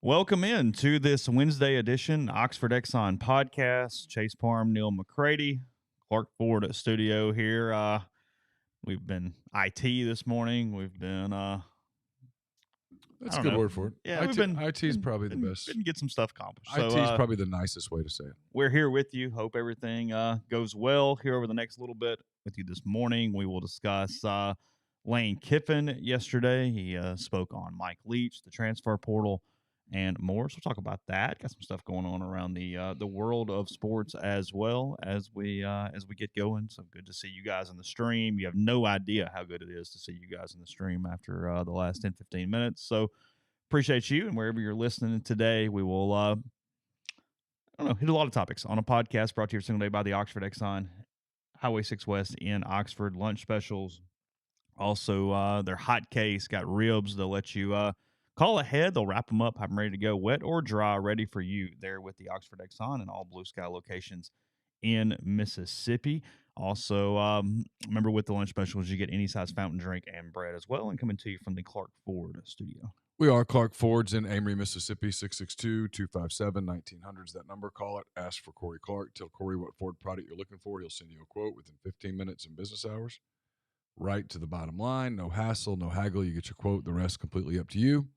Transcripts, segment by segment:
Welcome in to this Wednesday edition Oxford Exxon Podcast. Chase Parham, Neal, McCready, Clark Ford at studio here. We've been IT this morning. We've been that's a good word for it. Yeah, IT is probably the best. Didn't get some stuff accomplished. IT is probably the nicest way to say it. We're here with you. Hope everything goes well here over the next little bit with you this morning. We will discuss Lane Kiffin yesterday. He spoke on Mike Leach, the transfer portal, and more. So we'll talk about that. Got some stuff going on around the world of sports as well as we get going. So good to see you guys on the stream. You have no idea how good it is to see you guys in the stream after the last 10, 15 minutes. So appreciate you, and wherever you're listening today, we will hit a lot of topics on a podcast brought to you every single day by the Oxford Exxon, Highway 6 West in Oxford. Lunch specials. Also, their hot case got ribs. They'll let you call ahead. They'll wrap them up, have them ready to go, wet or dry, ready for you there with the Oxford Exxon and all Blue Sky locations in Mississippi. Also, remember with the lunch specials, you get any size fountain drink and bread as well. And coming to you from the Clark Ford studio. We are Clark Ford's in Amory, Mississippi, 662-257-1900 is that number. Call it. Ask for Corey Clark. Tell Corey what Ford product you're looking for. He'll send you a quote within 15 minutes in business hours. Right to the bottom line. No hassle, no haggle. You get your quote. The rest completely up to you.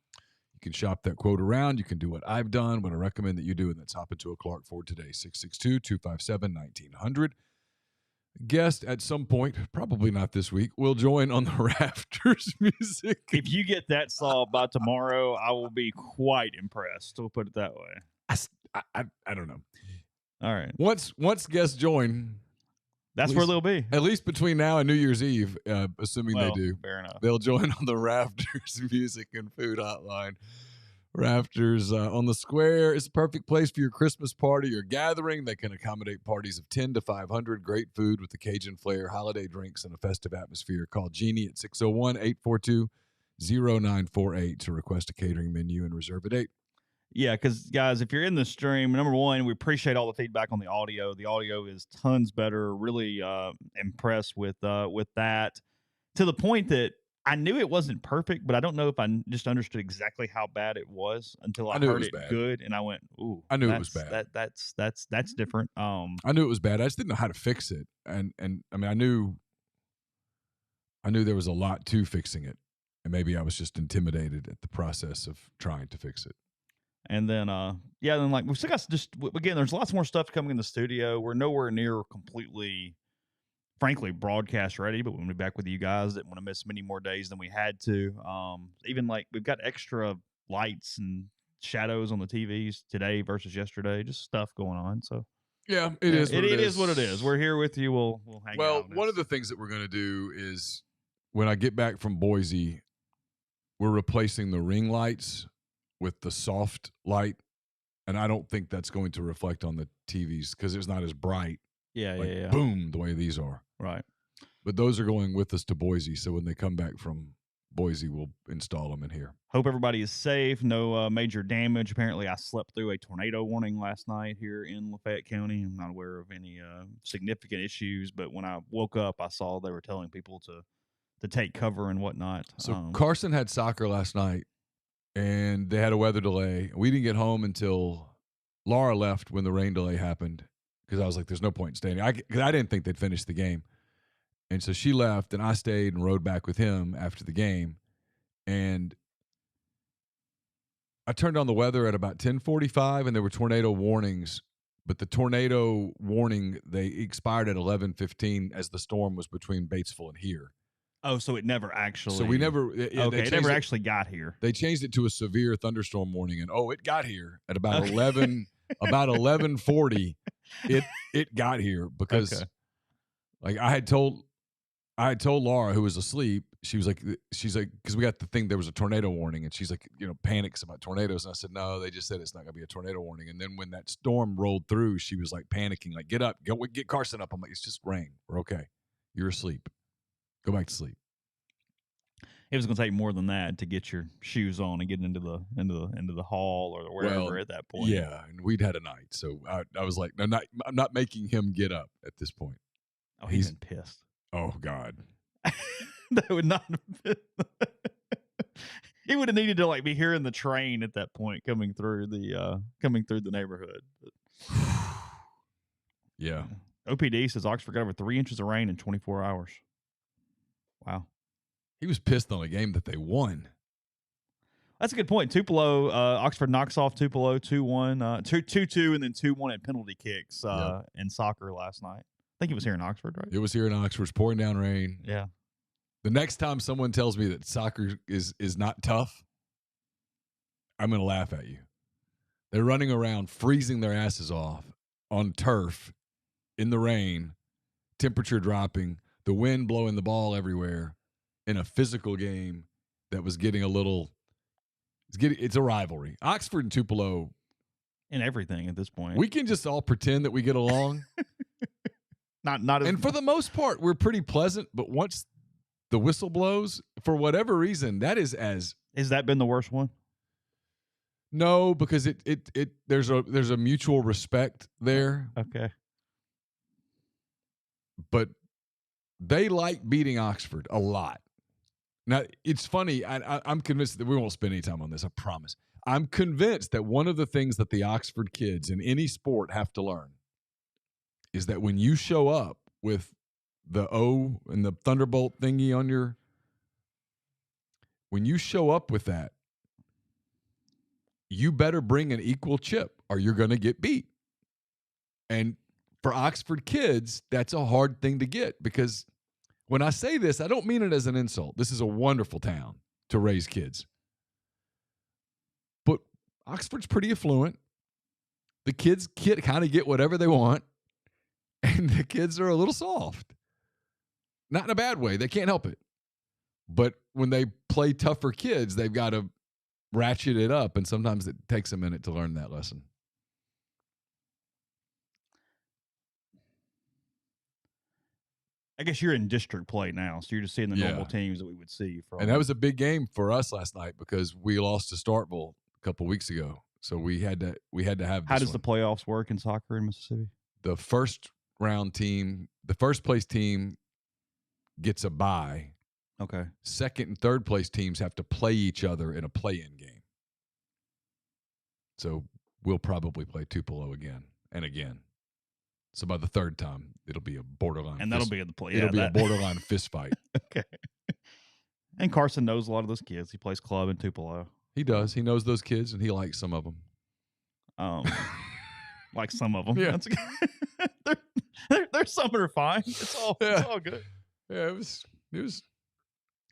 You can shop that quote around. You can do what I've done, what I recommend that you do, and that's hop into a Clark Ford today, 662-257-1900. Guest at some point, probably not this week, will join on the Rafters music. If you get that solved by tomorrow, I will be quite impressed. We'll put it that way. I don't know. All right. Once guests join, that's where they'll be. At least between now and New Year's Eve, assuming they do. Fair enough. They'll join on the Rafters Music and Food Hotline. Rafters on the Square is the perfect place for your Christmas party or gathering. They can accommodate parties of 10 to 500. Great food with the Cajun flair, holiday drinks, and a festive atmosphere. Call Jeannie at 601-842-0948 to request a catering menu and reserve a date. Yeah, because, guys, if you're in the stream, number one, we appreciate all the feedback on the audio. The audio is tons better. Really impressed with that, to the point that I knew it wasn't perfect, but I don't know if I just understood exactly how bad it was until I heard it good, and I went, "Ooh, I knew it was bad. That's different." I knew it was bad. I just didn't know how to fix it, and I mean, I knew there was a lot to fixing it, and maybe I was just intimidated at the process of trying to fix it. And then, then like we've still got again, there's lots more stuff coming in the studio. We're nowhere near completely, frankly, broadcast ready, but we'll be back with you guys. Didn't want to miss many more days than we had to. Even like we've got extra lights and shadows on the TVs today versus yesterday, just stuff going on. So yeah, it is what it is. We're here with you. We'll hang out. Well, one of the things that we're going to do is when I get back from Boise, we're replacing the ring lights with the soft light, and I don't think that's going to reflect on the TVs because it's not as bright. Yeah. Boom, the way these are. Right. But those are going with us to Boise, so when they come back from Boise, we'll install them in here. Hope everybody is safe. No major damage. Apparently, I slept through a tornado warning last night here in Lafayette County. I'm not aware of any significant issues, but when I woke up, I saw they were telling people to take cover and whatnot. So Carson had soccer last night, and they had a weather delay. We didn't get home until Laura left when the rain delay happened because I was like, there's no point in staying. Because I didn't think they'd finish the game. And so she left, and I stayed and rode back with him after the game. And I turned on the weather at about 10:45, and there were tornado warnings. But the tornado warning, they expired at 11:15 as the storm was between Batesville and here. Oh, so it never actually. So we never. Okay, it never actually got here. They changed it to a severe thunderstorm warning, and it got here at about 11:40. It got here because, like I had told Laura, who was asleep. She was like, because we got the thing. There was a tornado warning, and she's like, panics about tornadoes. And I said, no, they just said it's not going to be a tornado warning. And then when that storm rolled through, she was like panicking, like, get up, get Carson up. I'm like, it's just rain. We're okay. You're asleep. Go back to sleep. It was going to take more than that to get your shoes on and get into the hall or wherever at that point. Yeah, and we'd had a night, so I was like, I'm not making him get up at this point. Oh, he's been pissed. Oh God, that would not have been. He would have needed to like be hearing the train at that point coming through the neighborhood. Yeah. OPD says Oxford got over 3 inches of rain in 24 hours. Wow. He was pissed on a game that they won. That's a good point. Tupelo, Oxford knocks off Tupelo 2-1, 2-2, and then 2-1 at penalty kicks in soccer last night. I think it was here in Oxford, right? It was here in Oxford. It's pouring down rain. Yeah. The next time someone tells me that soccer is not tough, I'm going to laugh at you. They're running around freezing their asses off on turf in the rain, temperature dropping, the wind blowing the ball everywhere in a physical game that was getting it's a rivalry. Oxford and Tupelo. And everything at this point. We can just all pretend that we get along. And for the most part, we're pretty pleasant, but once the whistle blows, for whatever reason, has that been the worst one? No, because there's a mutual respect there. Okay. But they like beating Oxford a lot. Now, it's funny. I'm convinced that we won't spend any time on this, I promise. I'm convinced that one of the things that the Oxford kids in any sport have to learn is that when you show up with the O and the Thunderbolt thingy on when you show up with that, you better bring an equal chip or you're going to get beat. And for Oxford kids, that's a hard thing to get because when I say this, I don't mean it as an insult. This is a wonderful town to raise kids. But Oxford's pretty affluent. The kids kind of get whatever they want, and the kids are a little soft. Not in a bad way. They can't help it. But when they play tougher kids, they've got to ratchet it up, and sometimes it takes a minute to learn that lesson. I guess you're in district play now, so you're just seeing the normal teams that we would see. And that was a big game for us last night because we lost to Starkville a couple weeks ago, so we had to have. How does the playoffs work in soccer in Mississippi? The first round team, the first place team, gets a bye. Okay. Second and third place teams have to play each other in a play-in game. So we'll probably play Tupelo again and again. So by the third time, it'll be a borderline. And that'll be in the play. It'll be a borderline fist fight. Okay. And Carson knows a lot of those kids. He plays club in Tupelo. He does. He knows those kids, and he likes some of them. Like some of them. Yeah. There's some that are fine. It's all good. Yeah, it was.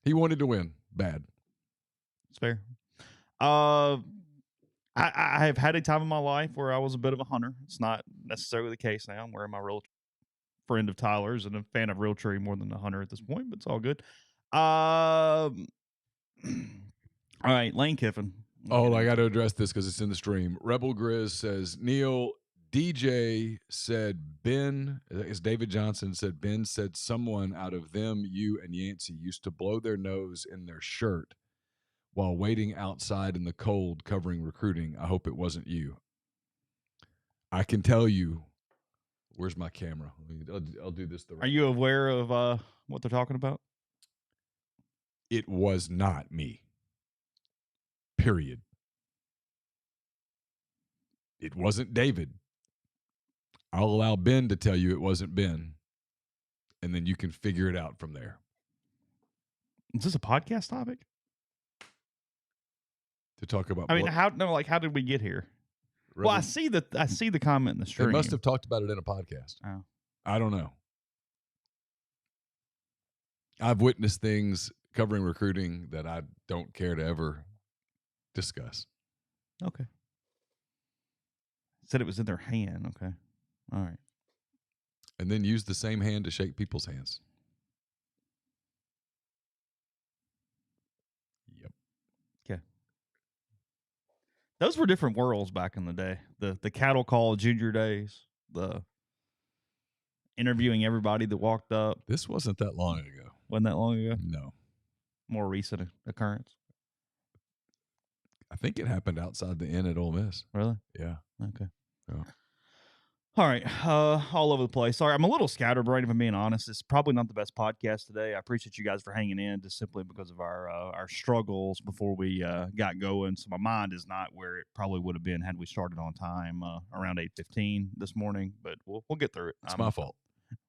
He wanted to win bad. It's fair. I have had a time in my life where I was a bit of a hunter. It's not necessarily the case now. I'm wearing my real friend of Tyler's and a fan of Realtree more than a hunter at this point, but it's all good. All right, Lane Kiffin. Oh, I got to address this because it's in the stream. Rebel Grizz says, Neal, DJ said Ben, as David Johnson said, Ben said someone out of them, you and Yancey used to blow their nose in their shirt while waiting outside in the cold covering recruiting. I hope it wasn't you. I can tell you. Where's my camera? I'll do this the right way. Are you aware of what they're talking about? It was not me. Period. It wasn't David. I'll allow Ben to tell you it wasn't Ben, and then you can figure it out from there. Is this a podcast topic? To talk about, how did we get here? Well, I see the comment in the stream. They must have talked about it in a podcast. Oh. I don't know. I've witnessed things covering recruiting that I don't care to ever discuss. Okay. Said it was in their hand. Okay. All right. And then use the same hand to shake people's hands. Yep. Okay. Those were different worlds back in the day. The cattle call junior days, the interviewing everybody that walked up. This wasn't that long ago. Wasn't that long ago? No. More recent occurrence. I think it happened outside the inn at Ole Miss. Really? Yeah. Okay. Yeah. All right. All over the place. Sorry, I'm a little scatterbrained, if I'm being honest. It's probably not the best podcast today. I appreciate you guys for hanging in, just simply because of our struggles before we got going. So my mind is not where it probably would have been had we started on time around 8:15 this morning. But we'll get through it. It's my fault.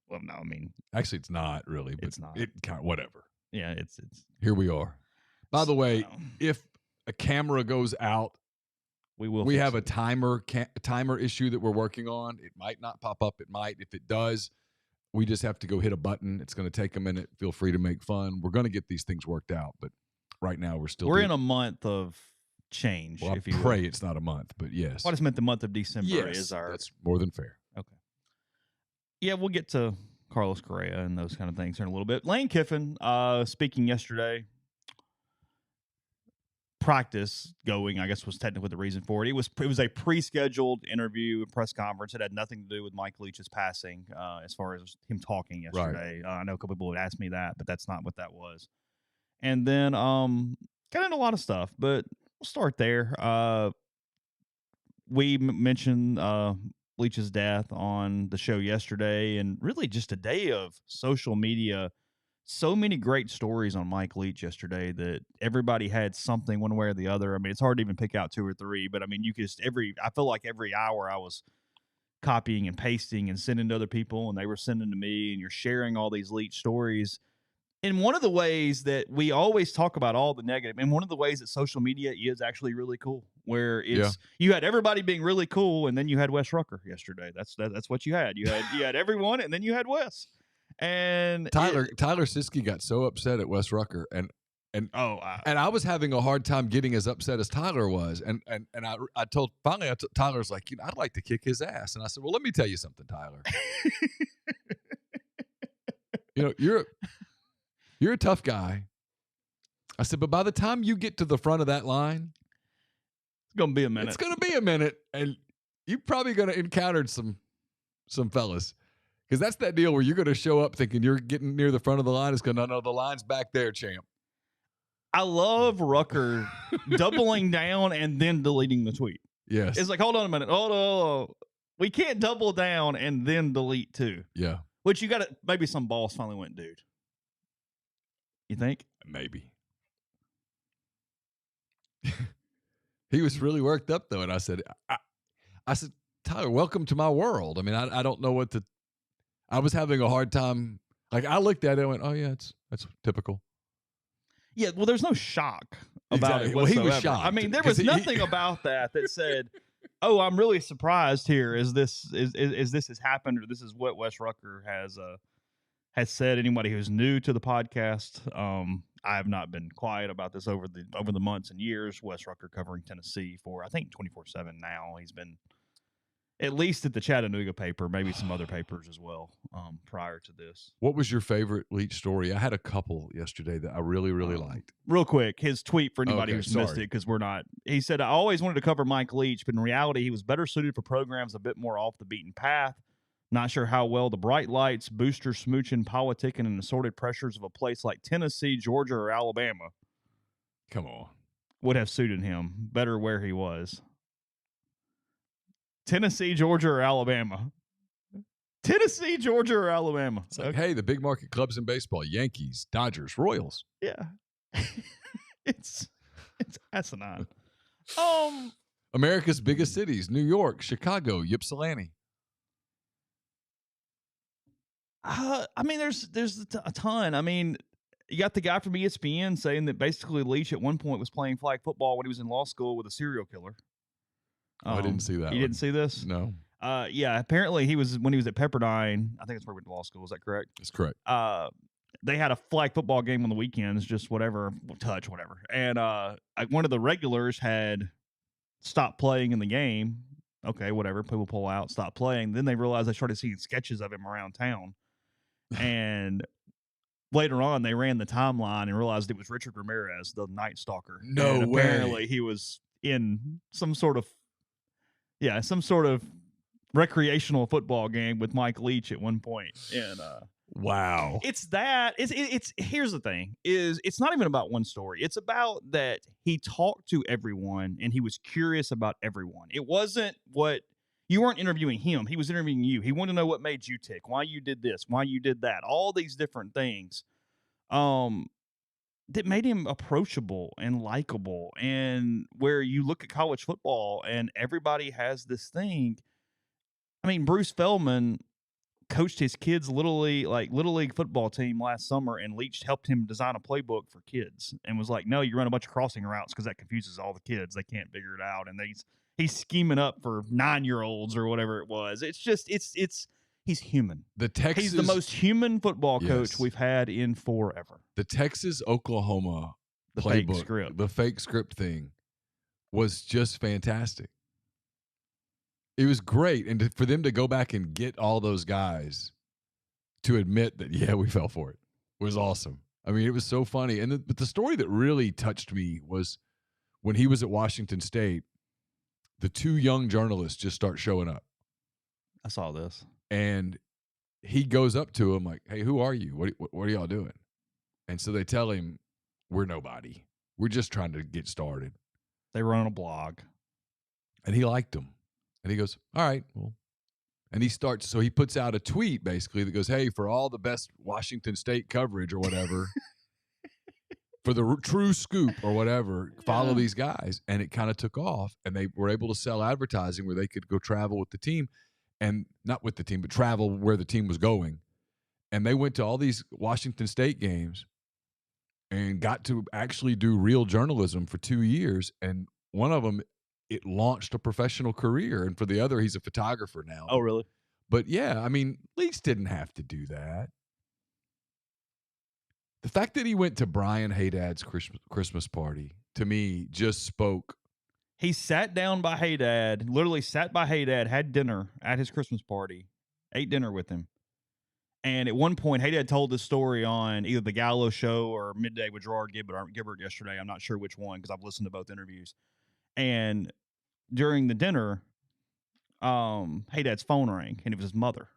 Well, no, I mean, actually, it's not really. But it's not. It kind of, whatever. Yeah, it's. Here we are. By the way, if a camera goes out, we have a timer issue that we're working on. It might not pop up. It might. If it does, we just have to go hit a button. It's going to take a minute. Feel free to make fun. We're going to get these things worked out, but right now we're in a month of change. Well, I pray it's not a month, but yes. What is meant the month of December is our. That's more than fair. Okay. Yeah, we'll get to Carlos Correa and those kind of things here in a little bit. Lane Kiffin speaking yesterday. Practice going, I guess, was technically the reason for it. It was a pre-scheduled interview, press conference. It had nothing to do with Mike Leach's passing, as far as him talking yesterday. Right. I know a couple people would ask me that, but that's not what that was. And then got into a lot of stuff, but we'll start there. We mentioned Leach's death on the show yesterday, and really just a day of social media. So many great stories on Mike Leach yesterday that everybody had something one way or the other. I mean, it's hard to even pick out two or three, but I mean, you could just I feel like every hour I was copying and pasting and sending to other people, and they were sending to me, and you're sharing all these Leach stories. And one of the ways that we always talk about all the negative, and one of the ways that social media is actually really cool, where it's you had everybody being really cool, and then you had Wes Rucker yesterday. That's what you had. You had everyone, and then you had Wes. And Tyler Siskey got so upset at Wes Rucker, and I was having a hard time getting as upset as Tyler was, and I told Tyler's like, I'd like to kick his ass, and I said, well, let me tell you something, Tyler. You're a tough guy. I said, but by the time you get to the front of that line, it's gonna be a minute. It's gonna be a minute, and you're probably gonna encounter some fellas. Because that's that deal where you're going to show up thinking you're getting near the front of the line. It's going, no, the line's back there, champ. I love Rucker doubling down and then deleting the tweet. Yes. It's like, hold on a minute. Hold on. We can't double down and then delete too. Yeah. Which you got to, maybe some boss finally went, dude. You think? Maybe. He was really worked up, though. And I said, Tyler, welcome to my world. I mean, I don't know what to. I was having a hard time. Like, I looked at it and went, oh, yeah, that's typical. Yeah, well, there's no shock about it whatsoever. Well, he was shocked. I mean, there was nothing about that said, oh, I'm really surprised here. Is this has happened, or this is what Wes Rucker has said? Anybody who's new to the podcast, I have not been quiet about this over the months and years. Wes Rucker covering Tennessee for, I think, 24/7 now. He's been at least at the Chattanooga paper, maybe some other papers as well prior to this. What was your favorite Leach story? I had a couple yesterday that I really, really liked. Real quick, his tweet for anybody who's missed it, because we're not. He said, I always wanted to cover Mike Leach, but in reality, he was better suited for programs a bit more off the beaten path. Not sure how well the bright lights, booster smooching, politicking, and assorted pressures of a place like Tennessee, Georgia, or Alabama come on would have suited him better where he was. Tennessee, Georgia, or Alabama? Tennessee, Georgia, or Alabama? It's like, hey, the big market clubs in baseball: Yankees, Dodgers, Royals. Yeah, it's asinine. America's biggest cities: New York, Chicago, Ypsilanti. I mean, there's a ton. I mean, you got the guy from ESPN saying that basically Leach at one point was playing flag football when he was in law school with a serial killer. I didn't see that. You didn't see this? No. Yeah, apparently when he was at Pepperdine, I think that's where he went to law school. Is that correct? That's correct. they had a flag football game on the weekends, just whatever, touch, whatever. And one of the regulars had stopped playing in the game. Okay, whatever. People pull out, stop playing. Then they realized they started seeing sketches of him around town. And later on, they ran the timeline and realized it was Richard Ramirez, the Night Stalker. No and way. Apparently, he was in some sort of recreational football game with Mike Leach at one point. And wow, it's here's the thing: is it's not even about one story. It's about that he talked to everyone and he was curious about everyone. It wasn't what you weren't interviewing him; he was interviewing you. He wanted to know what made you tick, why you did this, why you did that, all these different things. That made him approachable and likable. And where you look at college football and everybody has this thing. I mean, Bruce Feldman coached his kids' little league football team last summer, and Leach helped him design a playbook for kids and was like, no, you run a bunch of crossing routes because that confuses all the kids. They can't figure it out. And he's scheming up for 9-year-olds or whatever it was. It's just, he's human. He's the most human football coach we've had in forever. The Texas-Oklahoma playbook, the fake script thing was just fantastic. It was great. And for them to go back and get all those guys to admit that, yeah, we fell for it was awesome. I mean, it was so funny. But the story that really touched me was when he was at Washington State, the 2 young journalists just start showing up. I saw this. And he goes up to him like, hey, who are you? What are y'all doing? And so they tell him, we're nobody. We're just trying to get started. They run a blog. And he liked them. And he goes, all right, well. And he puts out a tweet basically that goes, hey, for all the best Washington State coverage or whatever, for the true scoop or whatever, follow these guys. And it kind of took off. And they were able to sell advertising where they could go travel with the team. And not with the team, but travel where the team was going. And they went to all these Washington State games and got to actually do real journalism for 2 years. And one of them, it launched a professional career. And for the other, he's a photographer now. Oh, really? But yeah, I mean, Leach didn't have to do that. The fact that he went to Brian Haydad's Christmas party, to me, just spoke. He sat down by Haydad, literally sat by Haydad, had dinner at his Christmas party, ate dinner with him. And at one point, Haydad told this story on either the Gallo show or Midday with Gerard Gibbert yesterday. I'm not sure which one because I've listened to both interviews. And during the dinner, Haydad's phone rang, and it was his mother.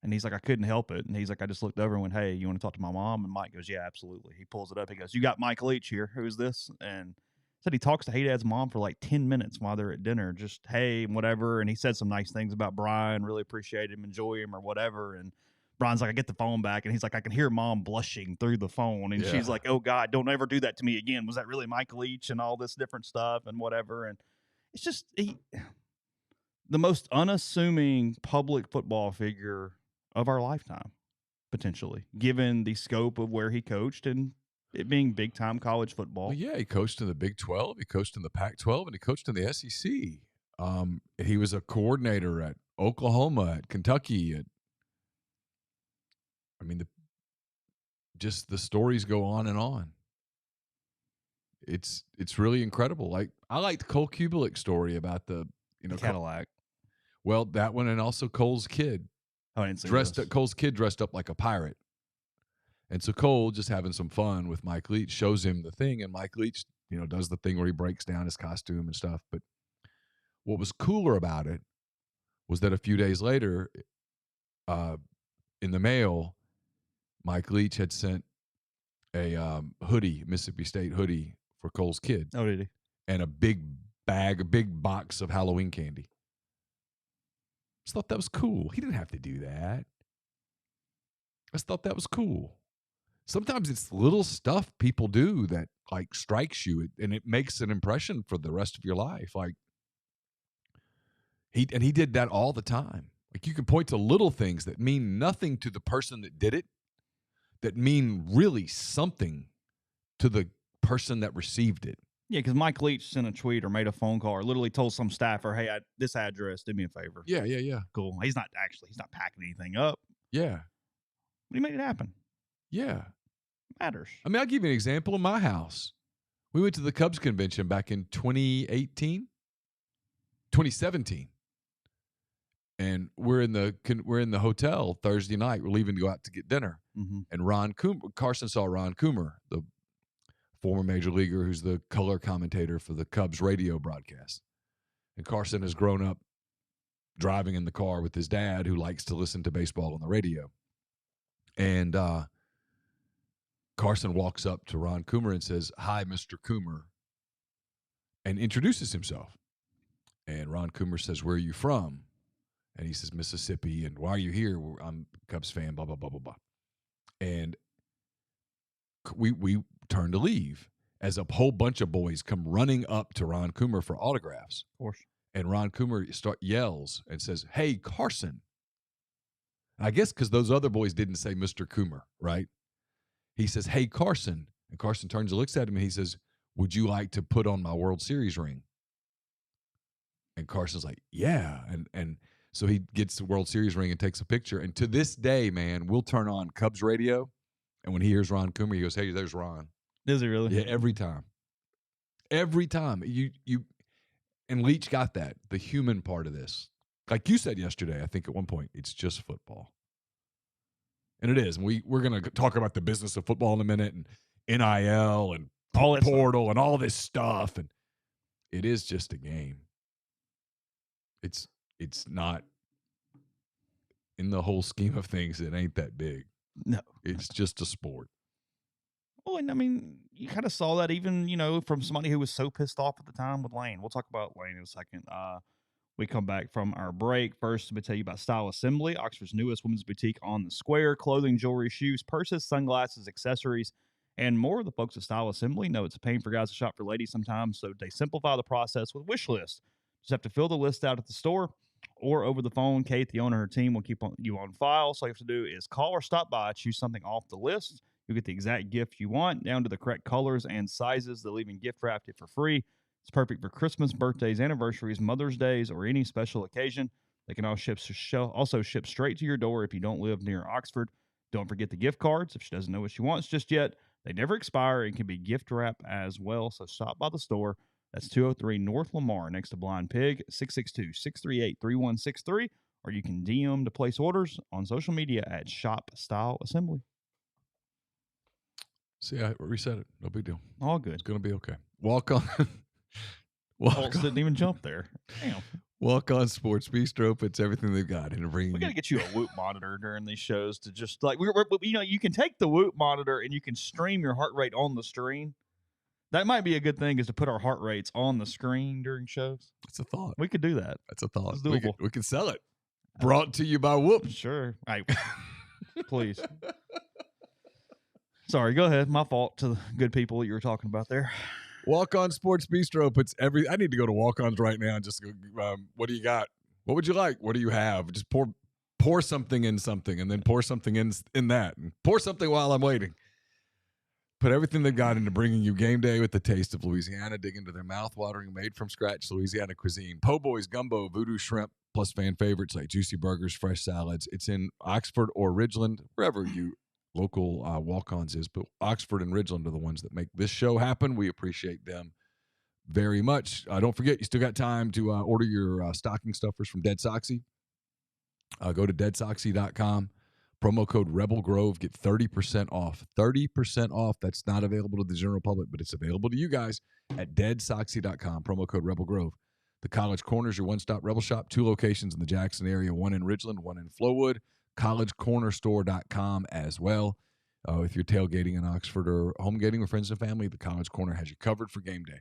And he's like, I couldn't help it. And he's like, I just looked over and went, hey, you want to talk to my mom? And Mike goes, yeah, absolutely. He pulls it up. He goes, you got Mike Leach here. Who's this? And said he talks to Haydad's mom for like 10 minutes while they're at dinner, just, hey, whatever. And he said some nice things about Brian, really appreciate him, enjoy him or whatever. And Brian's like, I get the phone back. And he's like, I can hear mom blushing through the phone. And she's like, oh, God, don't ever do that to me again. Was that really Mike Leach and all this different stuff and whatever? And it's just the most unassuming public football figure of our lifetime, potentially, given the scope of where he coached and it being big-time college football. Well, yeah, he coached in the Big 12, he coached in the Pac-12, and he coached in the SEC. He was a coordinator at Oklahoma, at Kentucky. Just the stories go on and on. It's really incredible. Like, I liked Cole Kubelik's story about the Cadillac. Well, that one, and also Cole's kid. Oh, I didn't see Cole's kid dressed up like a pirate. And so Cole, just having some fun with Mike Leach, shows him the thing, and Mike Leach, does the thing where he breaks down his costume and stuff. But what was cooler about it was that a few days later, in the mail, Mike Leach had sent a hoodie, Mississippi State hoodie for Cole's kid. Oh, did he? And a big box of Halloween candy. Just thought that was cool. He didn't have to do that. I just thought that was cool. Sometimes it's little stuff people do that like strikes you, and it makes an impression for the rest of your life. Like he did that all the time. Like, you can point to little things that mean nothing to the person that did it, that mean really something to the person that received it. Yeah, because Mike Leach sent a tweet or made a phone call or literally told some staffer, hey, this address, do me a favor. Yeah. Cool. He's not packing anything up. Yeah. But he made it happen. Yeah. Matters. I mean, I'll give you an example in my house. We went to the Cubs convention back in 2017. And we're in the hotel Thursday night. We're leaving to go out to get dinner. Mm-hmm. And Carson saw Ron Coomer, the former major leaguer who's the color commentator for the Cubs radio broadcast. And Carson has grown up driving in the car with his dad, who likes to listen to baseball on the radio. And Carson walks up to Ron Coomer and says, "Hi, Mr. Coomer," and introduces himself. And Ron Coomer says, "Where are you from?" And he says, "Mississippi." And "Why are you here?" "I'm a Cubs fan, blah, blah, blah, blah, blah." And we turn to leave as a whole bunch of boys come running up to Ron Coomer for autographs. Of course. And Ron Coomer yells and says, "Hey, Carson." I guess because those other boys didn't say Mr. Coomer, right? He says, "Hey, Carson." And Carson turns and looks at him and he says, "Would you like to put on my World Series ring?" And Carson's like, "Yeah." And so he gets the World Series ring and takes a picture. And to this day, man, we'll turn on Cubs radio. And when he hears Ron Coomer, he goes, "Hey, there's Ron." Is he really? Yeah, every time. Every time. And Leach got that, the human part of this. Like you said yesterday, I think at one point, it's just football. And it is. And we're going to talk about the business of football in a minute, and NIL and all portal and all this stuff. And it is just a game. It's not, in the whole scheme of things, it ain't that big. No. It's just a sport. Well, and I mean, you kind of saw that even, from somebody who was so pissed off at the time with Lane. We'll talk about Lane in a second. We come back from our break. First, let me tell you about Style Assembly, Oxford's newest women's boutique on the square. Clothing, jewelry, shoes, purses, sunglasses, accessories, and more. The folks at Style Assembly know it's a pain for guys to shop for ladies sometimes, so they simplify the process with wish lists. Just have to fill the list out at the store or over the phone. Kate, the owner of her team, will keep you on file. So all you have to do is call or stop by, choose something off the list. You'll get the exact gift you want, down to the correct colors and sizes. They'll even gift wrap it for free. It's perfect for Christmas, birthdays, anniversaries, Mother's Days, or any special occasion. They can also ship straight to your door if you don't live near Oxford. Don't forget the gift cards if she doesn't know what she wants just yet. They never expire and can be gift wrap as well. So stop by the store. That's 203 North Lamar next to Blind Pig, 662-638-3163. Or you can DM to place orders on social media at Shop Style Assembly. See, I reset it. No big deal. All good. It's going to be okay. Walk on. Colts didn't even jump there. Damn. Walk on Sports Bistro puts everything they've got into bringing. We got to get you a Whoop monitor during these shows to just like you can take the Whoop monitor and you can stream your heart rate on the screen. That might be a good thing, is to put our heart rates on the screen during shows. That's a thought. We could do that. That's a thought. It's doable. We could sell it. Brought to you by Whoop. Sure. Please. Sorry, go ahead. My fault to the good people that you were talking about there. Walk On Sports Bistro puts I need to go to Walk-On's right now and just go, what do you got? What would you like? What do you have? Just pour something in something, and then pour something in that, and pour something while I'm waiting. Put everything they've got into bringing you game day with the taste of Louisiana. Dig into their mouth-watering, made-from-scratch Louisiana cuisine. Po' boys, gumbo, voodoo shrimp, plus fan favorites like juicy burgers, fresh salads. It's in Oxford or Ridgeland, wherever you local walk-ons is, but Oxford and Ridgeland are the ones that make this show happen. We appreciate them very much. Don't forget, you still got time to order your stocking stuffers from Dead Soxy. Go to deadsoxy.com. Promo code Rebel Grove. Get 30% off. 30% off. That's not available to the general public, but it's available to you guys at deadsoxy.com. Promo code Rebel Grove. The College Corner is your one-stop Rebel shop. 2 locations in the Jackson area, one in Ridgeland, one in Flowood. collegecornerstore.com as well. If you're tailgating in Oxford or home gating with friends and family, the College Corner has you covered for game day.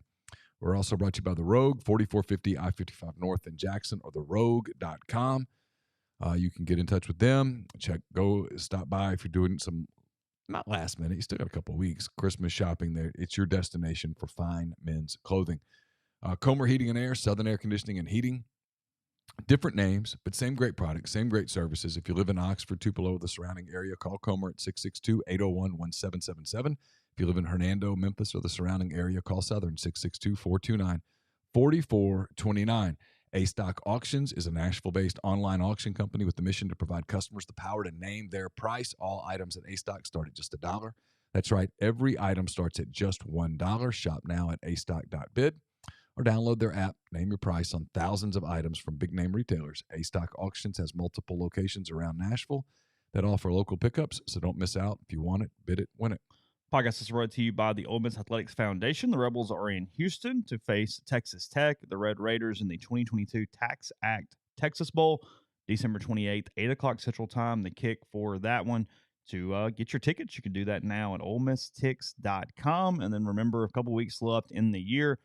We're also brought to you by The Rogue, 4450 I-55 North in Jackson, or therogue.com. You can get in touch with them. Go stop by if you're doing some, not last minute, you still got a couple of weeks, Christmas shopping there. It's your destination for fine men's clothing. Comer Heating and Air, Southern Air Conditioning and Heating. Different names, but same great products, same great services. If you live in Oxford, Tupelo, the surrounding area, call Comer at 662-801-1777. If you live in Hernando, Memphis, or the surrounding area, call Southern 662-429-4429. A-Stock Auctions is a Nashville-based online auction company with the mission to provide customers the power to name their price. All items at A-Stock start at just $1. That's right. Every item starts at just $1. Shop now at astock.bid or download their app. Name your price on thousands of items from big-name retailers. A-Stock Auctions has multiple locations around Nashville that offer local pickups, so don't miss out. If you want it, bid it, win it. Podcast is brought to you by the Ole Miss Athletics Foundation. The Rebels are in Houston to face Texas Tech, the Red Raiders, in the 2022 Tax Act Texas Bowl, December 28th, 8 o'clock Central Time. The kick for that one. To get your tickets, you can do that now at OleMissTix.com. And then remember, a couple weeks left in the year,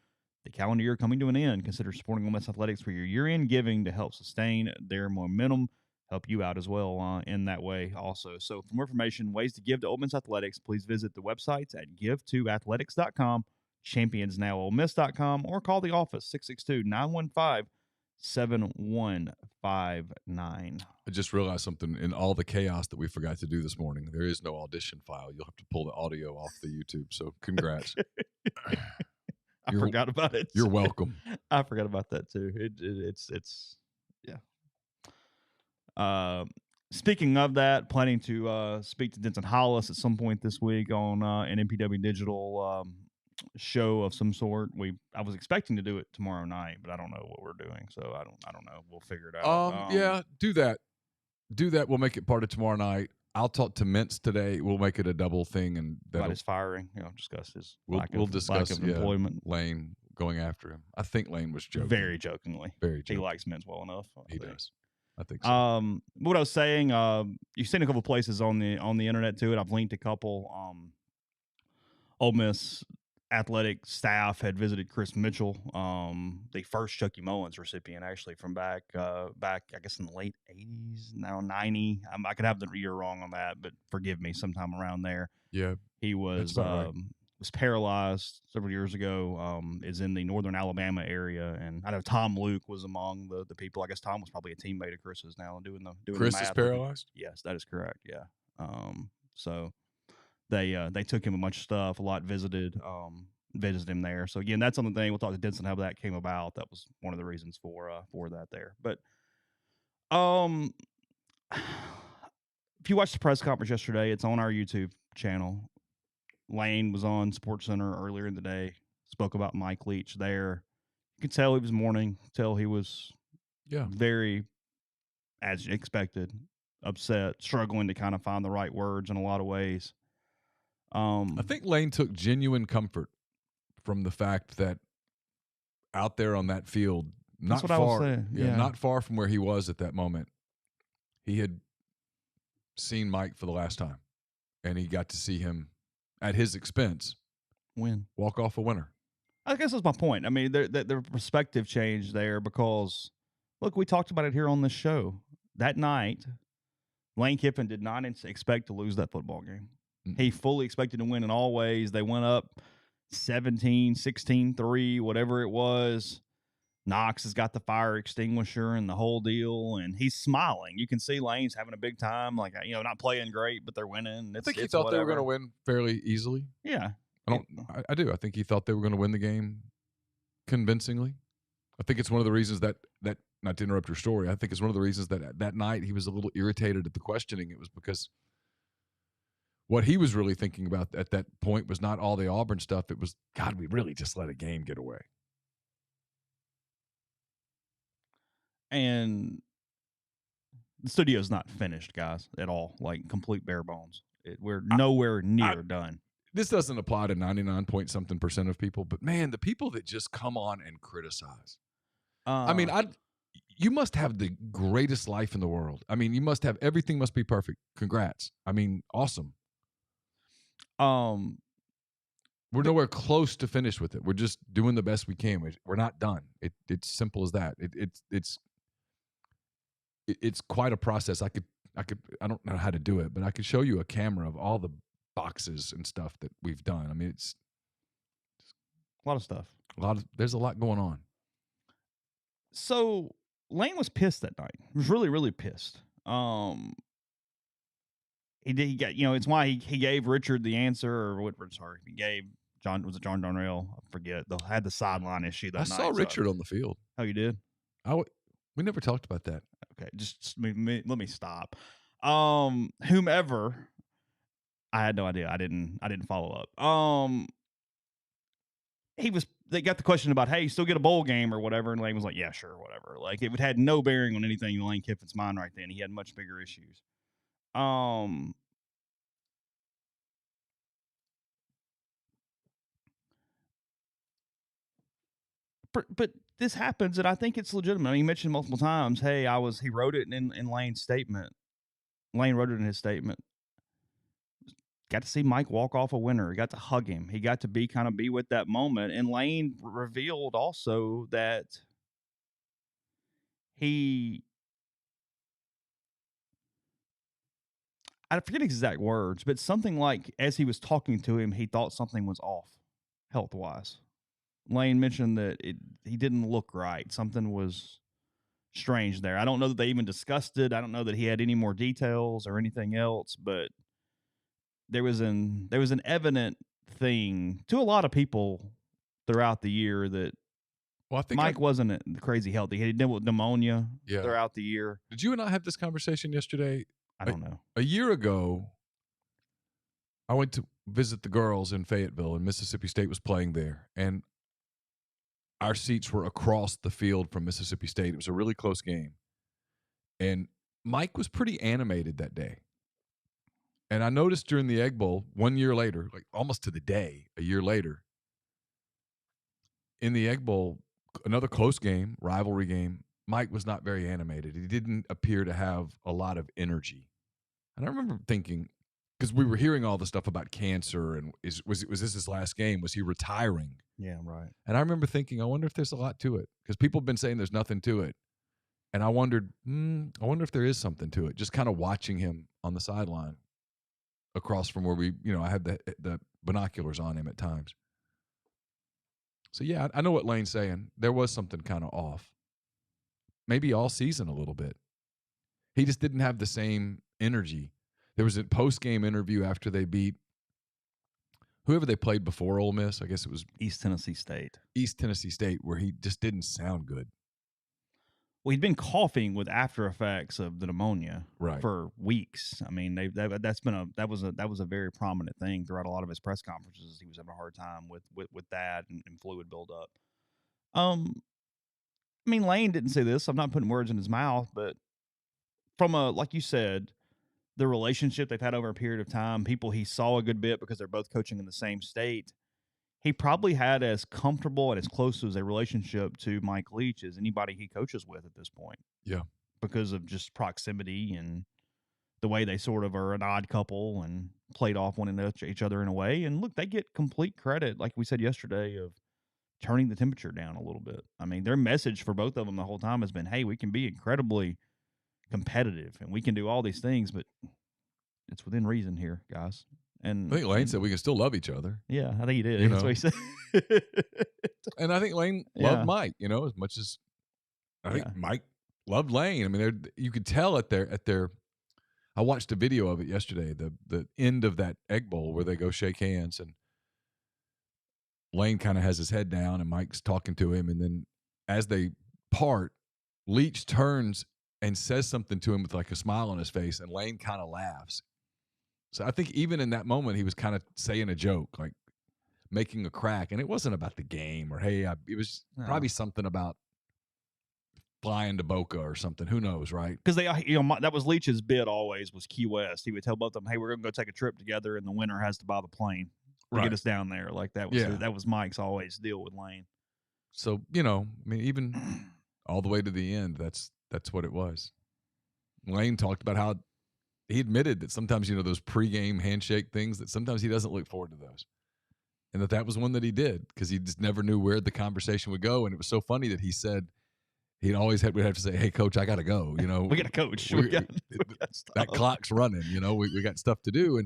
the calendar year coming to an end. Consider supporting Ole Miss Athletics for your year-end giving to help sustain their momentum. Help you out as well in that way also. So for more information, ways to give to Ole Miss Athletics, please visit the websites at givetoathletics.com, championsnowolemmiss.com, or call the office 662-915-7159. I just realized something. In all the chaos that we forgot to do this morning, there is no audition file. You'll have to pull the audio off the YouTube. So congrats. I forgot about it. You're welcome. I forgot about that too. It's yeah. Speaking of that, planning to speak to Denton Hollis at some point this week on an MPW Digital show of some sort. I was expecting to do it tomorrow night, but I don't know what we're doing, so I don't know. We'll figure it out. Yeah, do that. We'll make it part of tomorrow night. I'll talk to Mintz today. We'll make it a double thing, and about his firing. Discuss his lack discuss of employment. Lane going after him. I think Lane was joking. Very jokingly. Very joking. He likes Mintz well enough. He does. I think so. What I was saying, you've seen a couple places on the internet to it. I've linked a couple. Ole Miss athletic staff had visited Chris Mitchell, the first Chucky Mullins recipient, actually from back I guess in the late 80s, now 90. I could have the year wrong on that, but forgive me, sometime around there. Yeah, he was was paralyzed several years ago, is in the northern Alabama area. And I know Tom Luke was among the people. I guess Tom was probably a teammate of Chris's now doing Chris the math. Is paralyzed? Yes, that is correct. Yeah. So they took him a bunch of stuff, a lot visited him there. So again, that's something we'll talk to Denson how that came about. That was one of the reasons for that there. But if you watched the press conference yesterday, it's on our YouTube channel. Lane was on SportsCenter earlier in the day, spoke about Mike Leach there. You could tell he was mourning, tell he was very, as expected, upset, struggling to kind of find the right words in a lot of ways. I think Lane took genuine comfort from the fact that out there on that field, not far from where he was at that moment, he had seen Mike for the last time, and he got to see him at his expense walk off a winner. I guess that's my point. I mean, the perspective changed there because, look, we talked about it here on this show. That night, Lane Kiffin did not expect to lose that football game. Mm-hmm. He fully expected to win in all ways. They went up 17, 16-3, whatever it was. Knox has got the fire extinguisher and the whole deal, and he's smiling. You can see Lane's having a big time, not playing great, but they're winning. I think he thought they were going to win fairly easily. Yeah. I do. I think he thought they were going to win the game convincingly. I think it's one of the reasons that not to interrupt your story, I think it's one of the reasons that night he was a little irritated at the questioning. It was because what he was really thinking about at that point was not all the Auburn stuff. It was, God, we really just let a game get away. And the studio's not finished, guys, at all. Like, complete bare bones. We're nowhere near done. This doesn't apply to 99% of people, but man, the people that just come on and criticize. You must have the greatest life in the world. I mean, you must have, everything must be perfect. Congrats. I mean, awesome. We're nowhere close to finish with it. We're just doing the best we can. We're not done. It's simple as that. It's quite a process. I don't know how to do it, but I could show you a camera of all the boxes and stuff that we've done. I mean, it's a lot of stuff. There's a lot going on. So Lane was pissed that night. He was really, really pissed. He got, it's why he gave Richard the answer, or what? Sorry, he gave John. Was it John Darnell? I forget. They had the sideline issue that night. I saw Richard on the field. Oh, you did? We never talked about that. Okay, just let me stop. Whomever, I had no idea. I didn't follow up. They got the question about, hey, you still get a bowl game or whatever, and Lane was like, yeah, sure, whatever. Like it had no bearing on anything in Lane Kiffin's mind right then. He had much bigger issues. But this happens, and I think it's legitimate. I mean, he mentioned multiple times, hey, he wrote it in Lane's statement. Lane wrote it in his statement. Got to see Mike walk off a winner. He got to hug him. He got to be with that moment. And Lane revealed also that I forget his exact words, but something like as he was talking to him, he thought something was off health-wise. Lane mentioned that he didn't look right. Something was strange there. I don't know that they even discussed it. I don't know that he had any more details or anything else, but there was an evident thing to a lot of people throughout the year that I think Mike wasn't crazy healthy. He dealt with pneumonia throughout the year. Did you and I have this conversation yesterday? I don't know. A year ago, I went to visit the girls in Fayetteville, and Mississippi State was playing there. And our seats were across the field from Mississippi State. It was a really close game. And Mike was pretty animated that day. And I noticed during the Egg Bowl, 1 year later, like almost to the day, a year later, in the Egg Bowl, another close game, rivalry game, Mike was not very animated. He didn't appear to have a lot of energy. And I remember thinking, because we were hearing all the stuff about cancer and was this his last game? Was he retiring? Yeah, right. And I remember thinking, I wonder if there's a lot to it, because people have been saying there's nothing to it. And I wondered, I wonder if there is something to it, just kind of watching him on the sideline across from where I had the binoculars on him at times. So, yeah, I know what Lane's saying. There was something kind of off. Maybe all season a little bit. He just didn't have the same energy. There was a post-game interview after they beat whoever they played before Ole Miss. I guess it was East Tennessee State, where he just didn't sound good. Well, he'd been coughing with after effects of the pneumonia right. for weeks. I mean, that was a very prominent thing throughout a lot of his press conferences. He was having a hard time with that and fluid buildup. I mean, Lane didn't say this. I'm not putting words in his mouth, but from like you said, the relationship they've had over a period of time, people he saw a good bit because they're both coaching in the same state. He probably had as comfortable and as close as a relationship to Mike Leach as anybody he coaches with at this point. Yeah. Because of just proximity and the way they sort of are an odd couple and played off one each other in a way. And look, they get complete credit, like we said yesterday, of turning the temperature down a little bit. I mean, their message for both of them the whole time has been, hey, we can be incredibly competitive and we can do all these things, but it's within reason here, guys. And I think Lane said we can still love each other. Yeah, I think he did. That's what he said. And I think Lane loved Mike, as much as I think Mike loved Lane. I mean, you could tell at their I watched a video of it yesterday, the end of that Egg Bowl where they go shake hands and Lane kind of has his head down and Mike's talking to him. And then as they part, Leach turns and says something to him with like a smile on his face, and Lane kind of laughs. So I think even in that moment, he was kind of saying a joke, like making a crack. And it wasn't about the game or, hey, it was probably something about flying to Boca or something. Who knows, right? Because that was Leach's bid always was Key West. He would tell both of them, hey, we're going to go take a trip together, and the winner has to buy the plane to get us down there. Like that was Mike's always deal with Lane. So, I mean, even all the way to the end, that's what it was. Lane talked about how he admitted that sometimes, those pregame handshake things, that sometimes he doesn't look forward to those. And that was one that he did because he just never knew where the conversation would go. And it was so funny that he said we'd have to say, hey, coach, I got to go. We got to coach. We got that clock's running. We got stuff to do.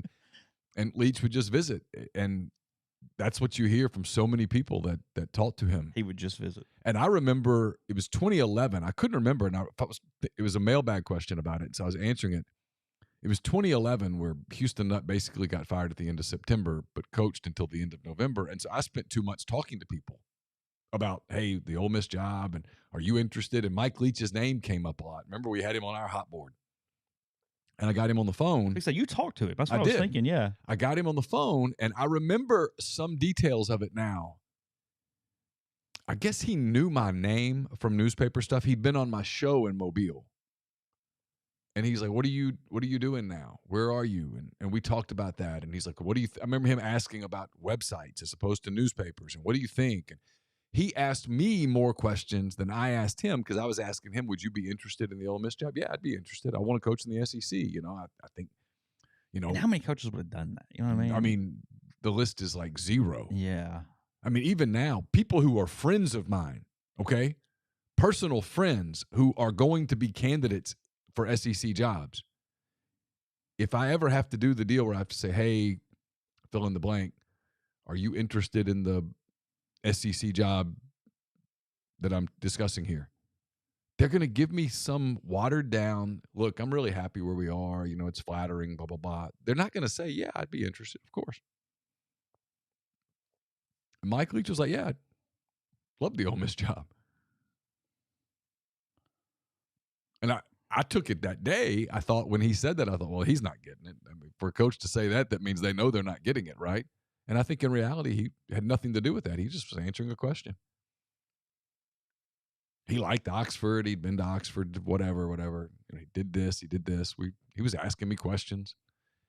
And Leach would just visit. And that's what you hear from so many people that talked to him. He would just visit. And I remember it was 2011. I couldn't remember. And it was a mailbag question about it. So I was answering it. It was 2011 where Houston Nutt basically got fired at the end of September, but coached until the end of November. And so I spent 2 months talking to people about, hey, the Ole Miss job, and are you interested? And Mike Leach's name came up a lot. Remember, we had him on our hot board. And I got him on the phone. So you talked to him. That's what I was thinking, yeah. I got him on the phone, and I remember some details of it now. I guess he knew my name from newspaper stuff. He'd been on my show in Mobile. And he's like, what are you doing now? Where are you? And we talked about that. And he's like, what do you I remember him asking about websites as opposed to newspapers. And what do you think? And he asked me more questions than I asked him, because I was asking him, would you be interested in the Ole Miss job? Yeah, I'd be interested. I want to coach in the SEC. I think, And how many coaches would have done that? You know what I mean? I mean, the list is like zero. Yeah. I mean, even now, people who are friends of mine, okay, personal friends who are going to be candidates for SEC jobs. If I ever have to do the deal where I have to say, hey, fill in the blank, are you interested in the SEC job that I'm discussing here? They're going to give me some watered down, look, I'm really happy where we are. It's flattering, blah, blah, blah. They're not going to say, yeah, I'd be interested, of course. And Mike Leach was like, yeah, I'd love the Ole Miss job. And I took it that day. I thought when he said that, I thought, well, he's not getting it. I mean, for a coach to say that means they know they're not getting it, right? And I think in reality, he had nothing to do with that. He just was answering a question. He liked Oxford. He'd been to Oxford, whatever. He did this. He did this. He was asking me questions.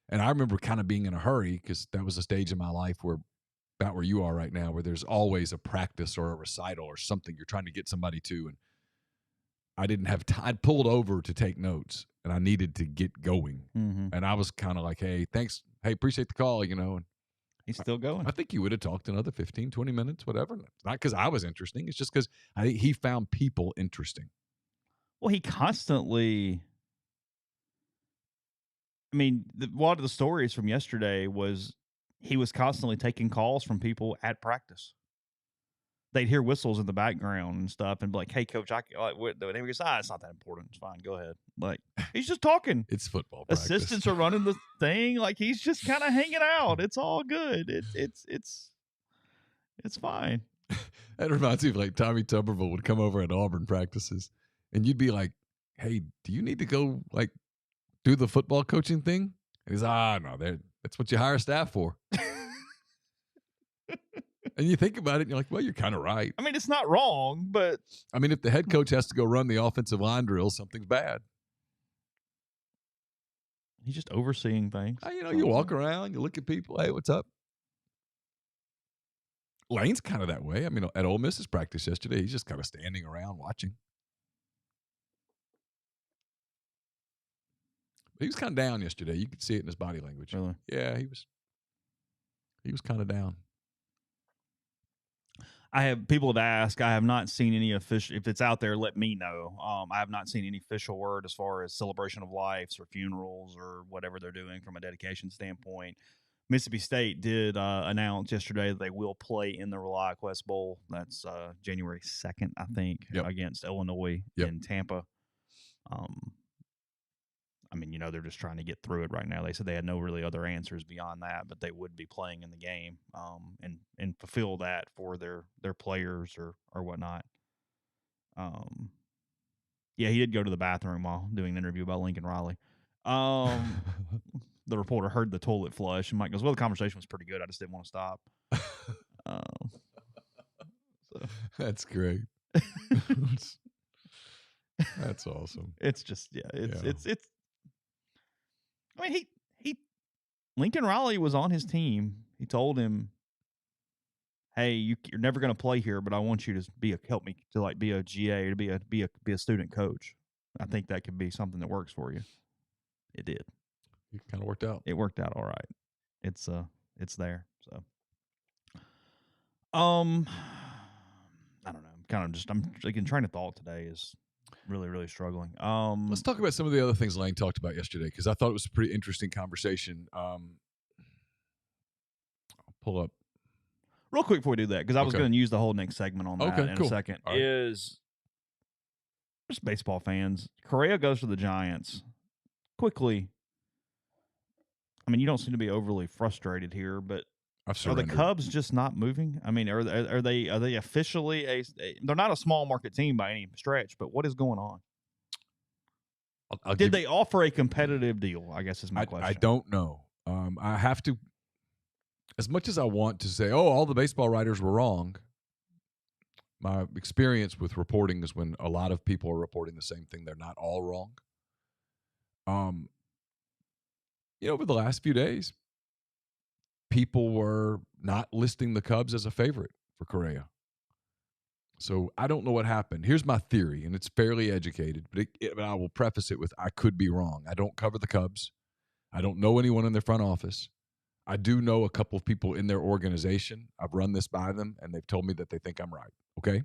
And I remember kind of being in a hurry, because that was a stage in my life about where you are right now, where there's always a practice or a recital or something you're trying to get somebody to. And I didn't have time. I'd pulled over to take notes, and I needed to get going. Mm-hmm. And I was kind of like, hey, thanks. Hey, appreciate the call, And he's still going. I think he would have talked another 15, 20 minutes, whatever. Not because I was interesting. It's just because I think he found people interesting. Well, he constantly... I mean, a lot of the stories from yesterday was he was constantly taking calls from people at practice. They'd hear whistles in the background and stuff, and be like, "Hey, coach, I like." And he goes, it's not that important. It's fine. Go ahead. Like, he's just talking. It's football practice. Assistants are running the thing. Like, he's just kind of hanging out. It's all good. It's fine. That reminds me of like Tommy Tuberville would come over at Auburn practices, and you'd be like, "Hey, do you need to go like do the football coaching thing?" And he's, no, that's what you hire staff for. And you think about it, and you're like, well, you're kind of right. I mean, it's not wrong, but... I mean, if the head coach has to go run the offensive line drill, something's bad. He's just overseeing things. You walk around, you look at people. Hey, what's up? Lane's kind of that way. I mean, at Ole Miss's practice yesterday, he's just kind of standing around watching. But he was kind of down yesterday. You could see it in his body language. Really? Yeah, he was kind of down. People have asked. I have not seen any official. If it's out there, let me know. I have not seen any official word as far as celebration of lives or funerals or whatever they're doing from a dedication standpoint. Mississippi State did announce yesterday that they will play in the ReliaQuest Bowl. That's January 2nd, I think, against Illinois in Tampa. I mean, they're just trying to get through it right now. They said they had no really other answers beyond that, but they would be playing in the game and fulfill that for their players or whatnot. Yeah, he did go to the bathroom while doing an interview about Lincoln Riley. The reporter heard the toilet flush, and Mike goes, well, the conversation was pretty good. I just didn't want to stop. So. That's great. That's awesome. It's just, it's I mean, he Lincoln Riley was on his team. He told him, hey, you're never going to play here, but I want you to help me to like be a GA, to be a student coach. I think that could be something that works for you. It did. It kind of worked out. It worked out all right. It's there. So, I don't know. I'm again trying to thought today is really, really struggling. Let's talk about some of the other things Lane talked about yesterday, because I thought it was a pretty interesting conversation. I'll pull up real quick before we do that, because I was going to use the whole next segment on that in a second. All right. Is just baseball fans. Correa goes to the Giants quickly. I mean, you don't seem to be overly frustrated here, but I've Are the surrendered. Cubs just not moving? I mean, are they officially they're not a small market team by any stretch, but what is going on? Did they offer a competitive deal? I guess is my question. I don't know. I have to, as much as I want to say, oh, all the baseball writers were wrong. My experience with reporting is when a lot of people are reporting the same thing, they're not all wrong. Over the last few days, people were not listing the Cubs as a favorite for Correa. So I don't know what happened. Here's my theory, and it's fairly educated, but I will preface it with I could be wrong. I don't cover the Cubs. I don't know anyone in their front office. I do know a couple of people in their organization. I've run this by them, and they've told me that they think I'm right. Okay?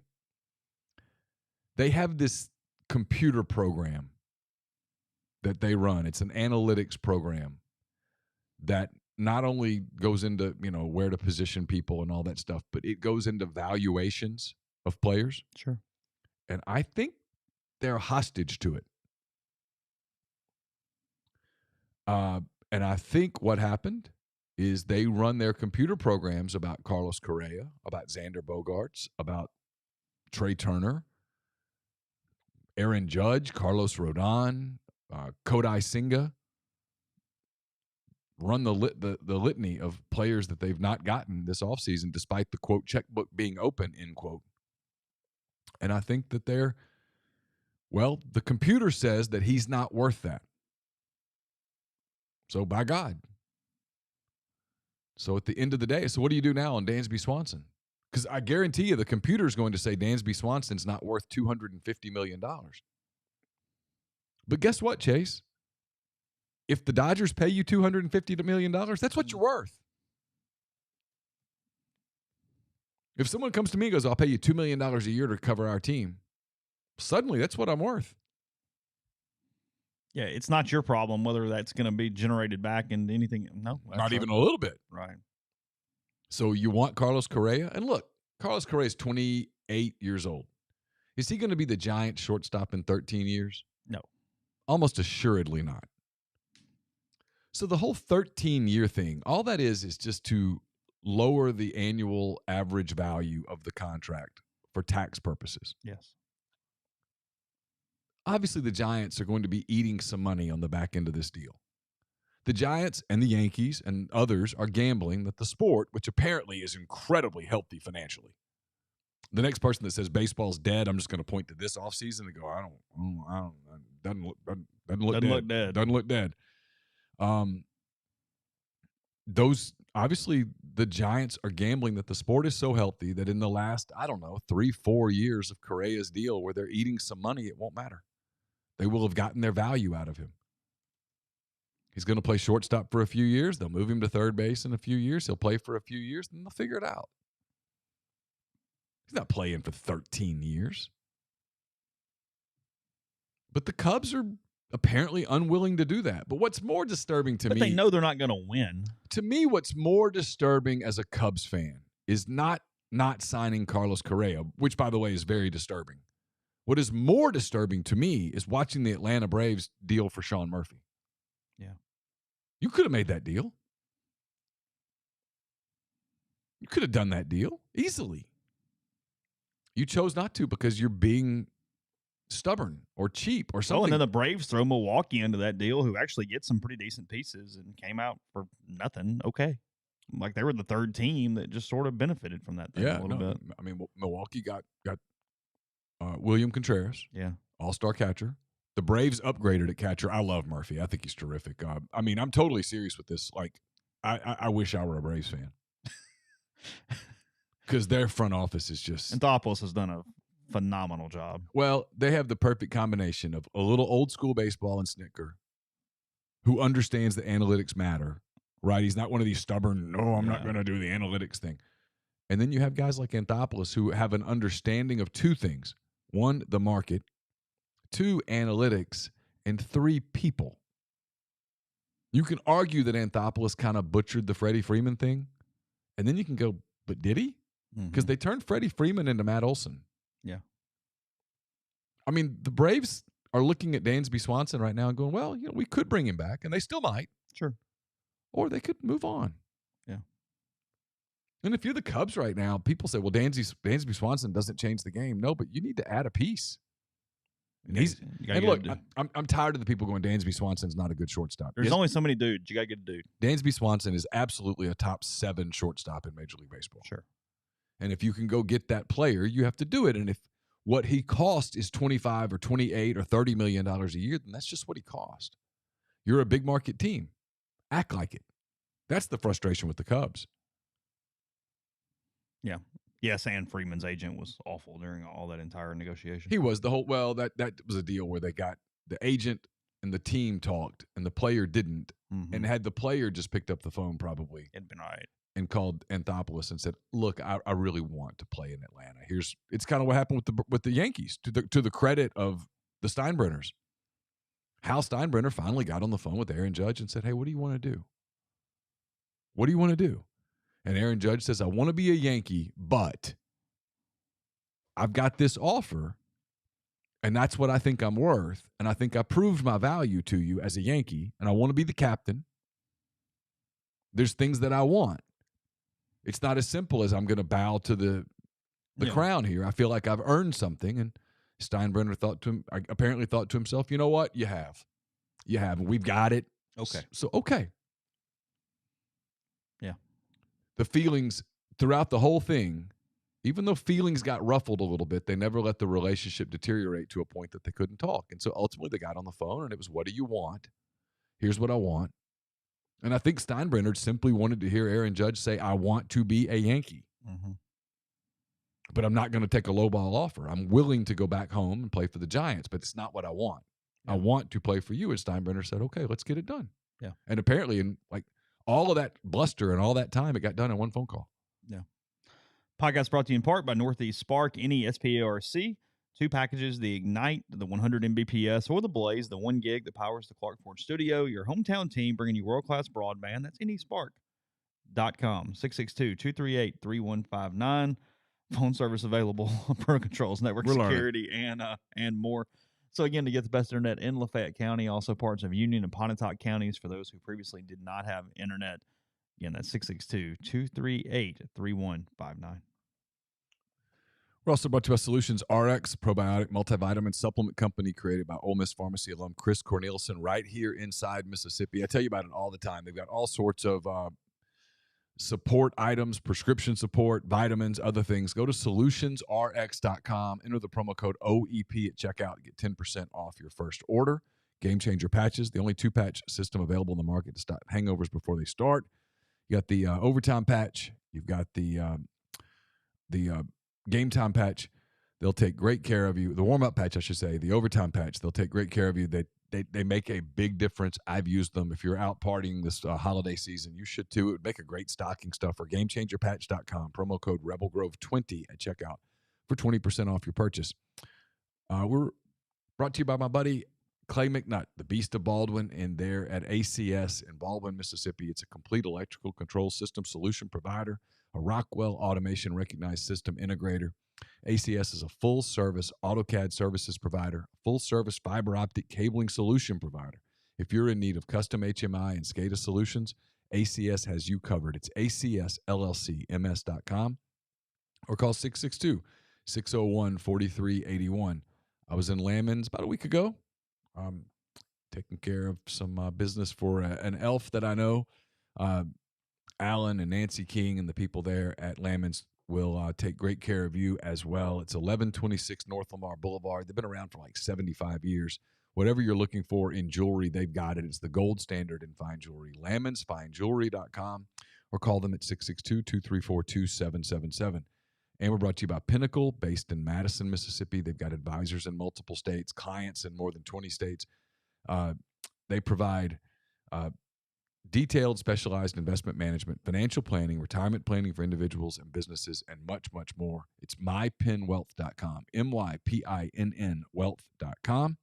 They have this computer program that they run. It's an analytics program that not only goes into, where to position people and all that stuff, but it goes into valuations of players. Sure. And I think they're hostage to it. And I think what happened is they run their computer programs about Carlos Correa, about Xander Bogaerts, about Trey Turner, Aaron Judge, Carlos Rodon, Kodai Senga. Run the litany of players that they've not gotten this offseason, despite the, quote, checkbook being open, end quote. And I think that the computer says that he's not worth that. So by God. So at the end of the day, so what do you do now on Dansby Swanson? Because I guarantee you the computer is going to say Dansby Swanson's not worth $250 million. But guess what, Chase? If the Dodgers pay you $250 million, that's what you're worth. If someone comes to me and goes, I'll pay you $2 million a year to cover our team, suddenly that's what I'm worth. Yeah, it's not your problem whether that's going to be generated back into anything. No. Not even a little bit. Right. So you want Carlos Correa? And look, Carlos Correa is 28 years old. Is he going to be the Giants shortstop in 13 years? No. Almost assuredly not. So the whole 13-year thing, all that is just to lower the annual average value of the contract for tax purposes. Yes. Obviously, the Giants are going to be eating some money on the back end of this deal. The Giants and the Yankees and others are gambling that the sport, which apparently is incredibly healthy financially. The next person that says baseball's dead, I'm just going to point to this offseason and go, doesn't look dead. Doesn't look dead. Those obviously the Giants are gambling that the sport is so healthy that in the last, 3-4 years of Correa's deal where they're eating some money, it won't matter. They will have gotten their value out of him. He's going to play shortstop for a few years. They'll move him to third base in a few years. He'll play for a few years, and they'll figure it out. He's not playing for 13 years. But the Cubs are apparently unwilling to do that. But what's more disturbing to me... But they know they're not going to win. To me, what's more disturbing as a Cubs fan is not signing Carlos Correa, which, by the way, is very disturbing. What is more disturbing to me is watching the Atlanta Braves deal for Sean Murphy. Yeah. You could have made that deal. You could have done that deal easily. You chose not to because you're being stubborn or cheap or something. Oh, and then the Braves throw Milwaukee into that deal, who actually gets some pretty decent pieces and came out for nothing. Okay. Like they were the third team that just sort of benefited from that thing a little bit. I mean, Milwaukee got William Contreras, all-star catcher. The Braves upgraded at catcher. I love Murphy. I think he's terrific. I'm totally serious with this. Like, I wish I were a Braves fan because their front office is just. Anthopoulos has done a phenomenal job. Well, they have the perfect combination of a little old school baseball and Snicker, who understands that analytics matter. Right? He's not one of these stubborn. No, I'm not going to do the analytics thing. And then you have guys like Anthopoulos who have an understanding of two things: one, the market; two, analytics; and three, people. You can argue that Anthopoulos kind of butchered the Freddie Freeman thing, and then you can go, but did he? Because they turned Freddie Freeman into Matt Olson. Yeah. I mean, the Braves are looking at Dansby Swanson right now and going, well, we could bring him back, and they still might. Sure. Or they could move on. Yeah. And if you're the Cubs right now, people say, well, Dansby Swanson doesn't change the game. No, but you need to add a piece. And look, I'm tired of the people going, Dansby Swanson's not a good shortstop. There's only so many dudes. You got to get a dude. Dansby Swanson is absolutely a top 7 shortstop in Major League Baseball. Sure. And if you can go get that player, you have to do it. And if what he cost is $25 or $28 or $30 million a year, then that's just what he cost. You're a big market team. Act like it. That's the frustration with the Cubs. Yeah. Yes, and Freeman's agent was awful during all that entire negotiation. He was that was a deal where they got the agent and the team talked and the player didn't. Mm-hmm. And had the player just picked up the phone probably. It'd been all right. And called Anthopoulos and said, look, I really want to play in Atlanta. It's kind of what happened with the Yankees, to the credit of the Steinbrenners. Hal Steinbrenner finally got on the phone with Aaron Judge and said, hey, what do you want to do? What do you want to do? And Aaron Judge says, I want to be a Yankee, but I've got this offer, and that's what I think I'm worth, and I think I proved my value to you as a Yankee, and I want to be the captain. There's things that I want. It's not as simple as I'm going to bow to the crown here. I feel like I've earned something, and Steinbrenner apparently thought to himself, you know what? You have. We've got it. Okay. So, okay. Yeah. The feelings throughout the whole thing, even though feelings got ruffled a little bit, they never let the relationship deteriorate to a point that they couldn't talk. And so ultimately they got on the phone, and it was, what do you want? Here's what I want. And I think Steinbrenner simply wanted to hear Aaron Judge say, I want to be a Yankee. Mm-hmm. But I'm not going to take a lowball offer. I'm willing to go back home and play for the Giants, but it's not what I want. Yeah. I want to play for you. And Steinbrenner said, okay, let's get it done. Yeah. And apparently in all of that bluster and all that time, it got done in one phone call. Yeah. Podcast brought to you in part by Northeast Spark, NESPARC. 2 packages, the Ignite, the 100 Mbps, or the Blaze, the 1 gig that powers the Clark Ford studio. Your hometown team bringing you world-class broadband. That's nespark.com. 662-238-3159. Phone service available, parental controls, network security, and more. So, again, to get the best internet in Lafayette County, also parts of Union and Pontotoc counties for those who previously did not have internet. Again, that's 662-238-3159. We're also brought to you by Solutions RX, probiotic multivitamin supplement company created by Ole Miss Pharmacy alum Chris Cornelison right here inside Mississippi. I tell you about it all the time. They've got all sorts of support items, prescription support, vitamins, other things. Go to solutionsrx.com, enter the promo code OEP at checkout to get 10% off your first order. Game Changer patches, the only 2-patch system available in the market to stop hangovers before they start. You got the overtime patch. You've got the game time patch. They'll take great care of you. The warm-up patch, I should say. The overtime patch, they'll take great care of you. They make a big difference. I've used them. If you're out partying this holiday season, you should too. It would make a great stocking stuffer. GameChangerPatch.com. Promo code RebelGrove20 at checkout for 20% off your purchase. We're brought to you by my buddy Clay McNutt, the Beast of Baldwin, and they're at ACS in Baldwin, Mississippi. It's a complete electrical control system solution provider, a Rockwell Automation recognized system integrator. ACS is a full-service AutoCAD services provider, full-service fiber optic cabling solution provider. If you're in need of custom HMI and SCADA solutions, ACS has you covered. It's acsllcms.com or call 662-601-4381. I was in Lammons about a week ago, taking care of some business for an elf that I know. Alan and Nancy King and the people there at Lammons will take great care of you as well. It's 1126 North Lamar Boulevard. They've been around for like 75 years. Whatever you're looking for in jewelry, they've got it. It's the gold standard in fine jewelry. LammonsFineJewelry.com or call them at 662-234-2777. And we're brought to you by Pinnacle, based in Madison, Mississippi. They've got advisors in multiple states, clients in more than 20 states. They provide detailed, specialized investment management, financial planning, retirement planning for individuals and businesses, and much, much more. It's mypinwealth.com, MYPINN wealth.com.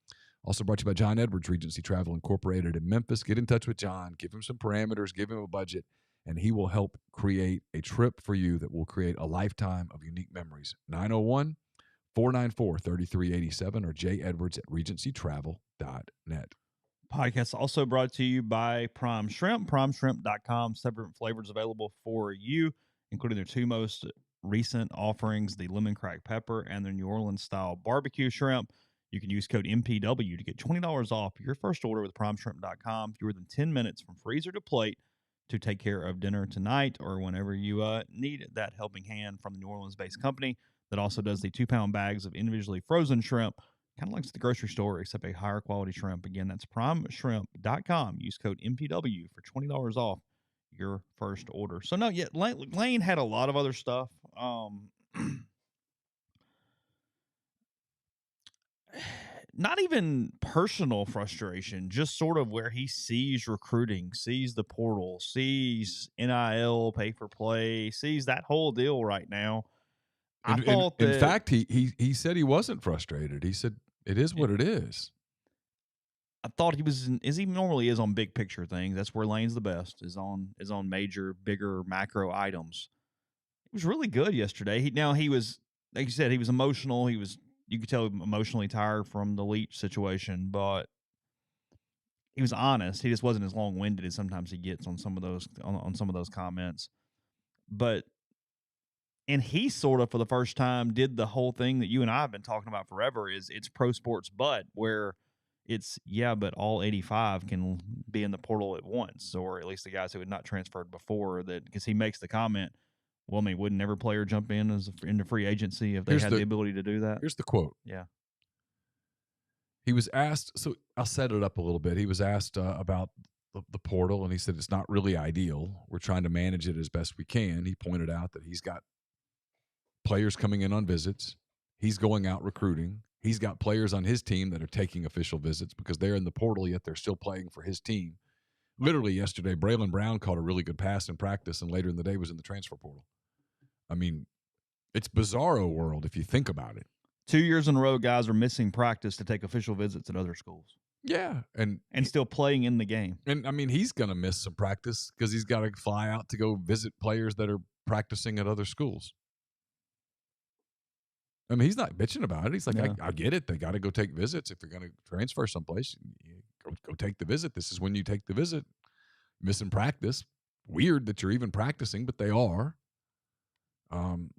Also brought to you by John Edwards, Regency Travel Incorporated in Memphis. Get in touch with John, give him some parameters, give him a budget, and he will help create a trip for you that will create a lifetime of unique memories. 901-494-3387 or jedwards@regencytravel.net. Podcast also brought to you by Prime Shrimp, primeshrimp.com. 7 flavors available for you. including their two most recent offerings, the lemon crack pepper and their New Orleans style barbecue shrimp. You can use code MPW to get $20 off your first order with primeshrimp.com. Fewer than 10 minutes from freezer to plate to take care of dinner tonight or whenever you need that helping hand from the New Orleans-based company that also does the 2-pound bags of individually frozen shrimp, kind of like the grocery store, except a higher quality shrimp. Again, that's primeshrimp.com. Use code MPW for $20 off your first order. So, no, yeah, Lane had a lot of other stuff. Not even personal frustration, just sort of where he sees recruiting, sees the portal, sees NIL, pay for play, sees that whole deal right now. In fact, he said he wasn't frustrated. He said it is what it is. I thought he was, as he normally is on big picture things. That's where Lane's the best, is on major, bigger macro items. He was really good yesterday. He was, like you said, he was emotional. You could tell emotionally tired from the Leach situation, but he was honest. He just wasn't as long winded as sometimes he gets on some of those on some of those comments. And he sort of, for the first time, did the whole thing that you and I have been talking about forever. Is it's pro sports, but where it's but all 85 can be in the portal at once, or at least the guys who had not transferred before. That because he makes the comment. Well, I mean, wouldn't every player jump in into free agency if they had the ability to do that? Here's the quote. Yeah. He was asked, so I'll set it up a little bit. He was asked about the portal, and he said it's not really ideal. We're trying to manage it as best we can. He pointed out that he's got players coming in on visits. He's going out recruiting. He's got players on his team that are taking official visits because they're in the portal, yet they're still playing for his team. Literally yesterday, Braylon Brown caught a really good pass in practice, and later in the day was in the transfer portal. I mean, it's bizarro world if you think about it. 2 years in a row, guys are missing practice to take official visits at other schools. Yeah, and still playing in the game. And, I mean, he's going to miss some practice because he's got to fly out to go visit players that are practicing at other schools. I mean, he's not bitching about it. He's like, I get it. They got to go take visits. If you're going to transfer someplace, go take the visit. This is when you take the visit. Missing practice. Weird that you're even practicing, but they are.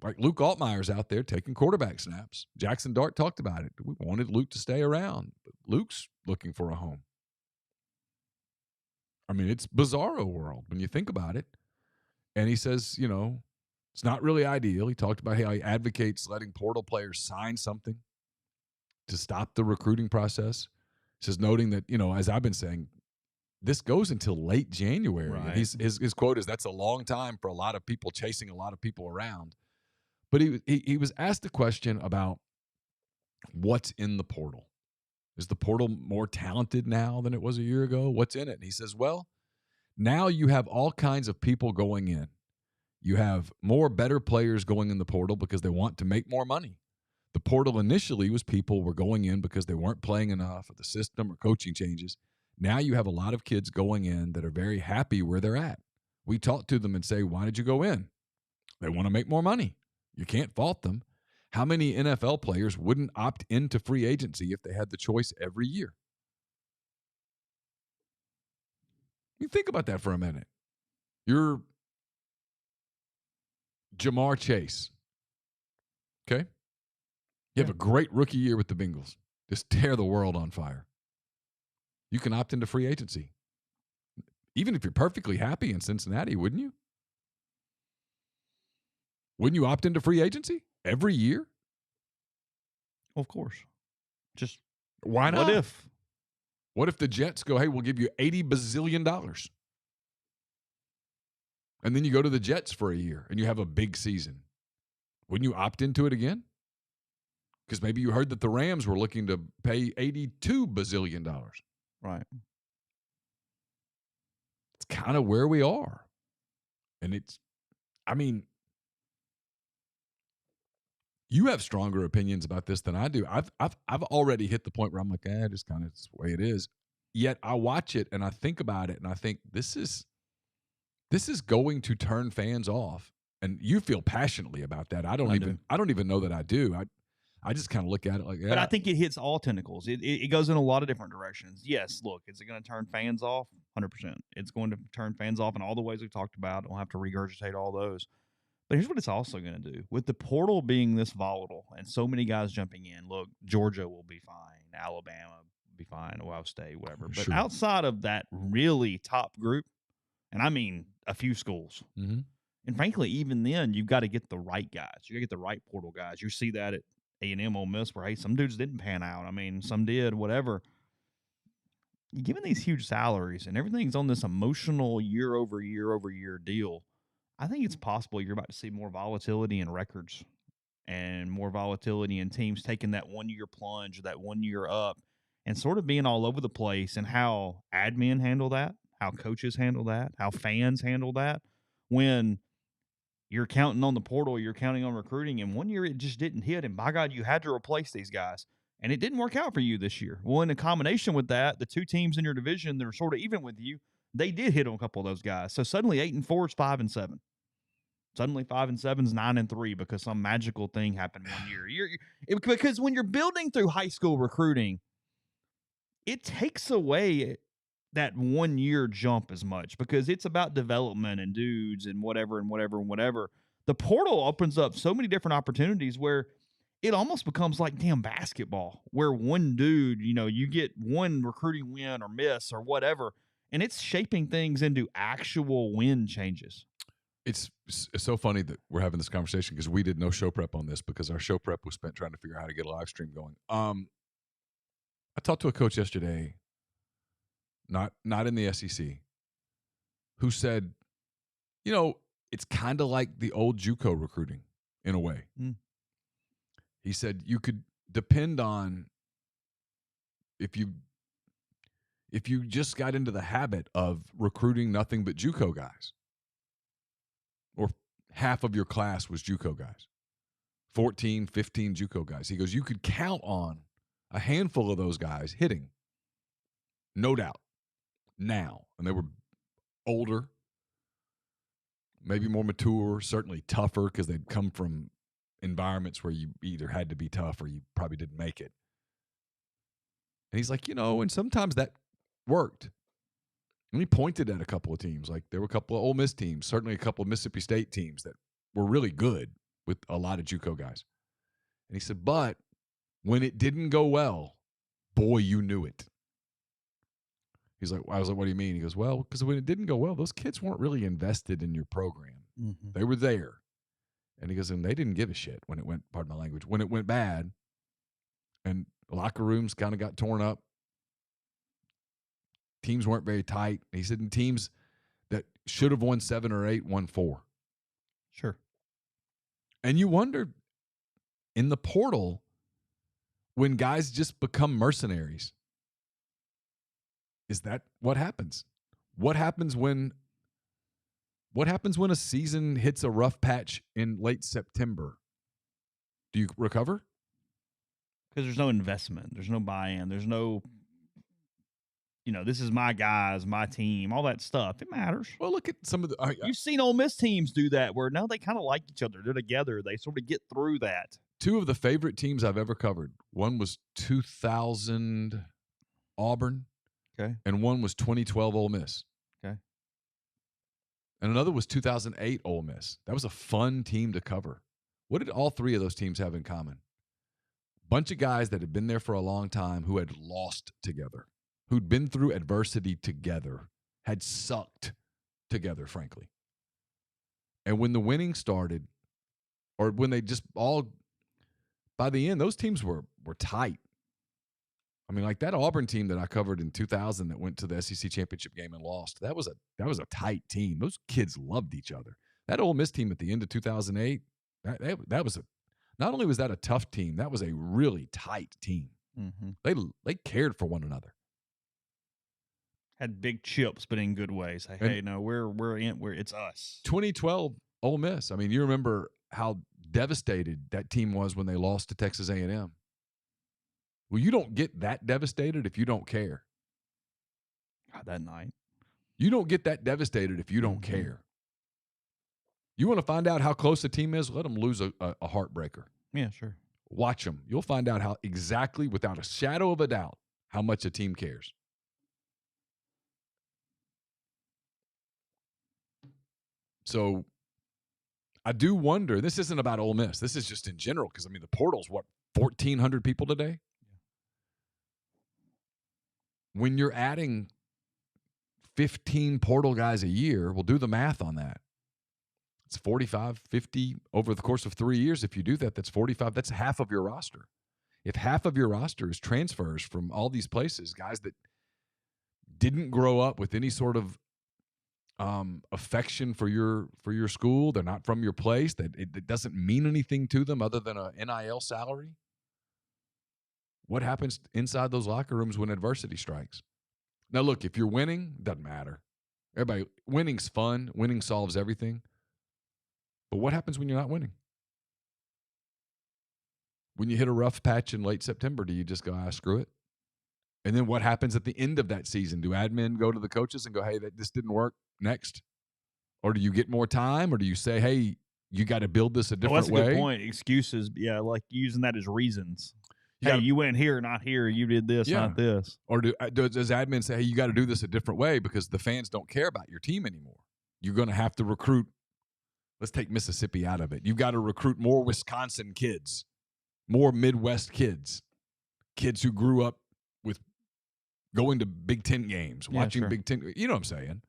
Like Luke Altmaier's out there taking quarterback snaps. Jackson Dart talked about it. We wanted Luke to stay around, but Luke's looking for a home. I mean, it's bizarro world when you think about it. And he says, it's not really ideal. He talked about how he advocates letting portal players sign something to stop the recruiting process. He says, noting that, as I've been saying, this goes until late January. Right. His quote is, that's a long time for a lot of people chasing a lot of people around. But he was asked a question about what's in the portal. Is the portal more talented now than it was a year ago? What's in it? And he says, well, now you have all kinds of people going in. You have more better players going in the portal because they want to make more money. The portal initially was people were going in because they weren't playing enough, or the system or coaching changes. Now you have a lot of kids going in that are very happy where they're at. We talk to them and say, why did you go in? They want to make more money. You can't fault them. How many NFL players wouldn't opt into free agency if they had the choice every year? You think about that for a minute. You're Jamar Chase. Okay? You have a great rookie year with the Bengals. Just tear the world on fire. You can opt into free agency. Even if you're perfectly happy in Cincinnati, wouldn't you? Wouldn't you opt into free agency every year? Of course. Just why not? What if? What if the Jets go, hey, we'll give you $80 bazillion? And then you go to the Jets for a year and you have a big season. Wouldn't you opt into it again? Because maybe you heard that the Rams were looking to pay $82 bazillion. Right. It's kind of where we are. And you have stronger opinions about this than I do. I've already hit the point where I'm like, just kind of the way it is. Yet I watch it and I think about it and I think this is going to turn fans off. And you feel passionately about that. I don't even know that I do. I just kind of look at it like, But I think it hits all tentacles. It goes in a lot of different directions. Yes, look, is it going to turn fans off? 100%. It's going to turn fans off in all the ways we've talked about. I don't have to regurgitate all those. But here's what it's also going to do. With the portal being this volatile and so many guys jumping in, look, Georgia will be fine. Alabama will be fine. Ohio State, whatever. But Sure. outside of that really top group, and I mean a few schools, Mm-hmm. and frankly, even then, you've got to get the right guys. You got to get the right portal guys. You see that at A&M, Ole Miss, where, hey, some dudes didn't pan out. I mean, some did, whatever. You're giving these huge salaries, and everything's on this emotional year-over-year deal. I think it's possible you're about to see more volatility in records and more volatility in teams taking that 1 year plunge, that 1 year up, and sort of being all over the place, and how admin handle that, how coaches handle that, how fans handle that. When you're counting on the portal, you're counting on recruiting, and 1 year it just didn't hit, and by God, you had to replace these guys. And it didn't work out for you this year. Well, in a combination with that, the two teams in your division that are sort of even with you, they did hit on a couple of those guys. So suddenly 8-4 is 5-7. Suddenly 5-7 is 9-3 because some magical thing happened 1 year. Because when you're building through high school recruiting, it takes away that 1 year jump as much because it's about development and dudes and whatever and whatever and whatever. The portal opens up so many different opportunities where it almost becomes like damn basketball, where one dude, you get one recruiting win or miss or whatever, and it's shaping things into actual win changes. It's so funny that we're having this conversation because we did no show prep on this because our show prep was spent trying to figure out how to get a live stream going. I talked to a coach yesterday, not in the SEC, who said, it's kind of like the old JUCO recruiting in a way. He said you could depend on if you just got into the habit of recruiting nothing but JUCO guys, or half of your class was JUCO guys, 14, 15 JUCO guys. He goes, you could count on a handful of those guys hitting, no doubt, now. And they were older, maybe more mature, certainly tougher because they'd come from environments where you either had to be tough or you probably didn't make it. And he's like, and sometimes that worked. And he pointed at a couple of teams. Like there were a couple of Ole Miss teams, certainly a couple of Mississippi State teams that were really good with a lot of JUCO guys. And he said, but when it didn't go well, boy, you knew it. He's like, I was like, what do you mean? He goes, well, because when it didn't go well, those kids weren't really invested in your program. Mm-hmm. They were there. And he goes, and they didn't give a shit when it went, pardon my language, when it went bad and locker rooms kind of got torn up. Teams weren't very tight. He said, and teams that should have won 7 or 8 won 4. Sure. And you wonder in the portal when guys just become mercenaries, is that what happens? What happens when a season hits a rough patch in late September? Do you recover? Because there's no investment. There's no buy-in. There's no, this is my guys, my team, all that stuff. It matters. Well, look at some of the... You've seen Ole Miss teams do that where now they kind of like each other. They're together. They sort of get through that. 2 of the favorite teams I've ever covered. One was 2000 Auburn. Okay. And one was 2012 Ole Miss. Okay. And another was 2008 Ole Miss. That was a fun team to cover. What did all 3 of those teams have in common? Bunch of guys that had been there for a long time who had lost together, who'd been through adversity together, had sucked together, frankly. And when the winning started, or when they just all, by the end, those teams were tight. I mean, like that Auburn team that I covered in 2000 that went to the SEC championship game and lost. That was a tight team. Those kids loved each other. That Ole Miss team at the end of 2008, that was not only was that a tough team, that was a really tight team. Mm-hmm. They cared for one another. Had big chips, but in good ways. Hey, no, we're it's us. 2012 Ole Miss. I mean, you remember how devastated that team was when they lost to Texas A&M. Well, you don't get that devastated if you don't care. God, that night. You don't get that devastated if you don't care. You want to find out how close a team is? Let them lose a heartbreaker. Yeah, sure. Watch them. You'll find out how exactly, without a shadow of a doubt, how much a team cares. So I do wonder, this isn't about Ole Miss. This is just in general because, I mean, the portal's, 1,400 people today? When you're adding 15 portal guys a year, we'll do the math on that. It's 45, 50 over the course of 3 years. If you do that, that's 45. That's half of your roster. If half of your roster is transfers from all these places, guys that didn't grow up with any sort of affection for your school, they're not from your place, that it doesn't mean anything to them other than a NIL salary. What happens inside those locker rooms when adversity strikes? Now, look, if you're winning, doesn't matter. Everybody, winning's fun. Winning solves everything. But what happens when you're not winning? When you hit a rough patch in late September, do you just go, screw it? And then what happens at the end of that season? Do admin go to the coaches and go, hey, this didn't work, next? Or do you get more time? Or do you say, hey, you got to build this a different way? That's a good point. Excuses, yeah, like using that as reasons. You went here, not here. You did this, not this. Or does admin say, hey, you got to do this a different way because the fans don't care about your team anymore? You're going to have to recruit. Let's take Mississippi out of it. You've got to recruit more Wisconsin kids, more Midwest kids who grew up with going to Big Ten games, watching Big Ten. You know what I'm saying?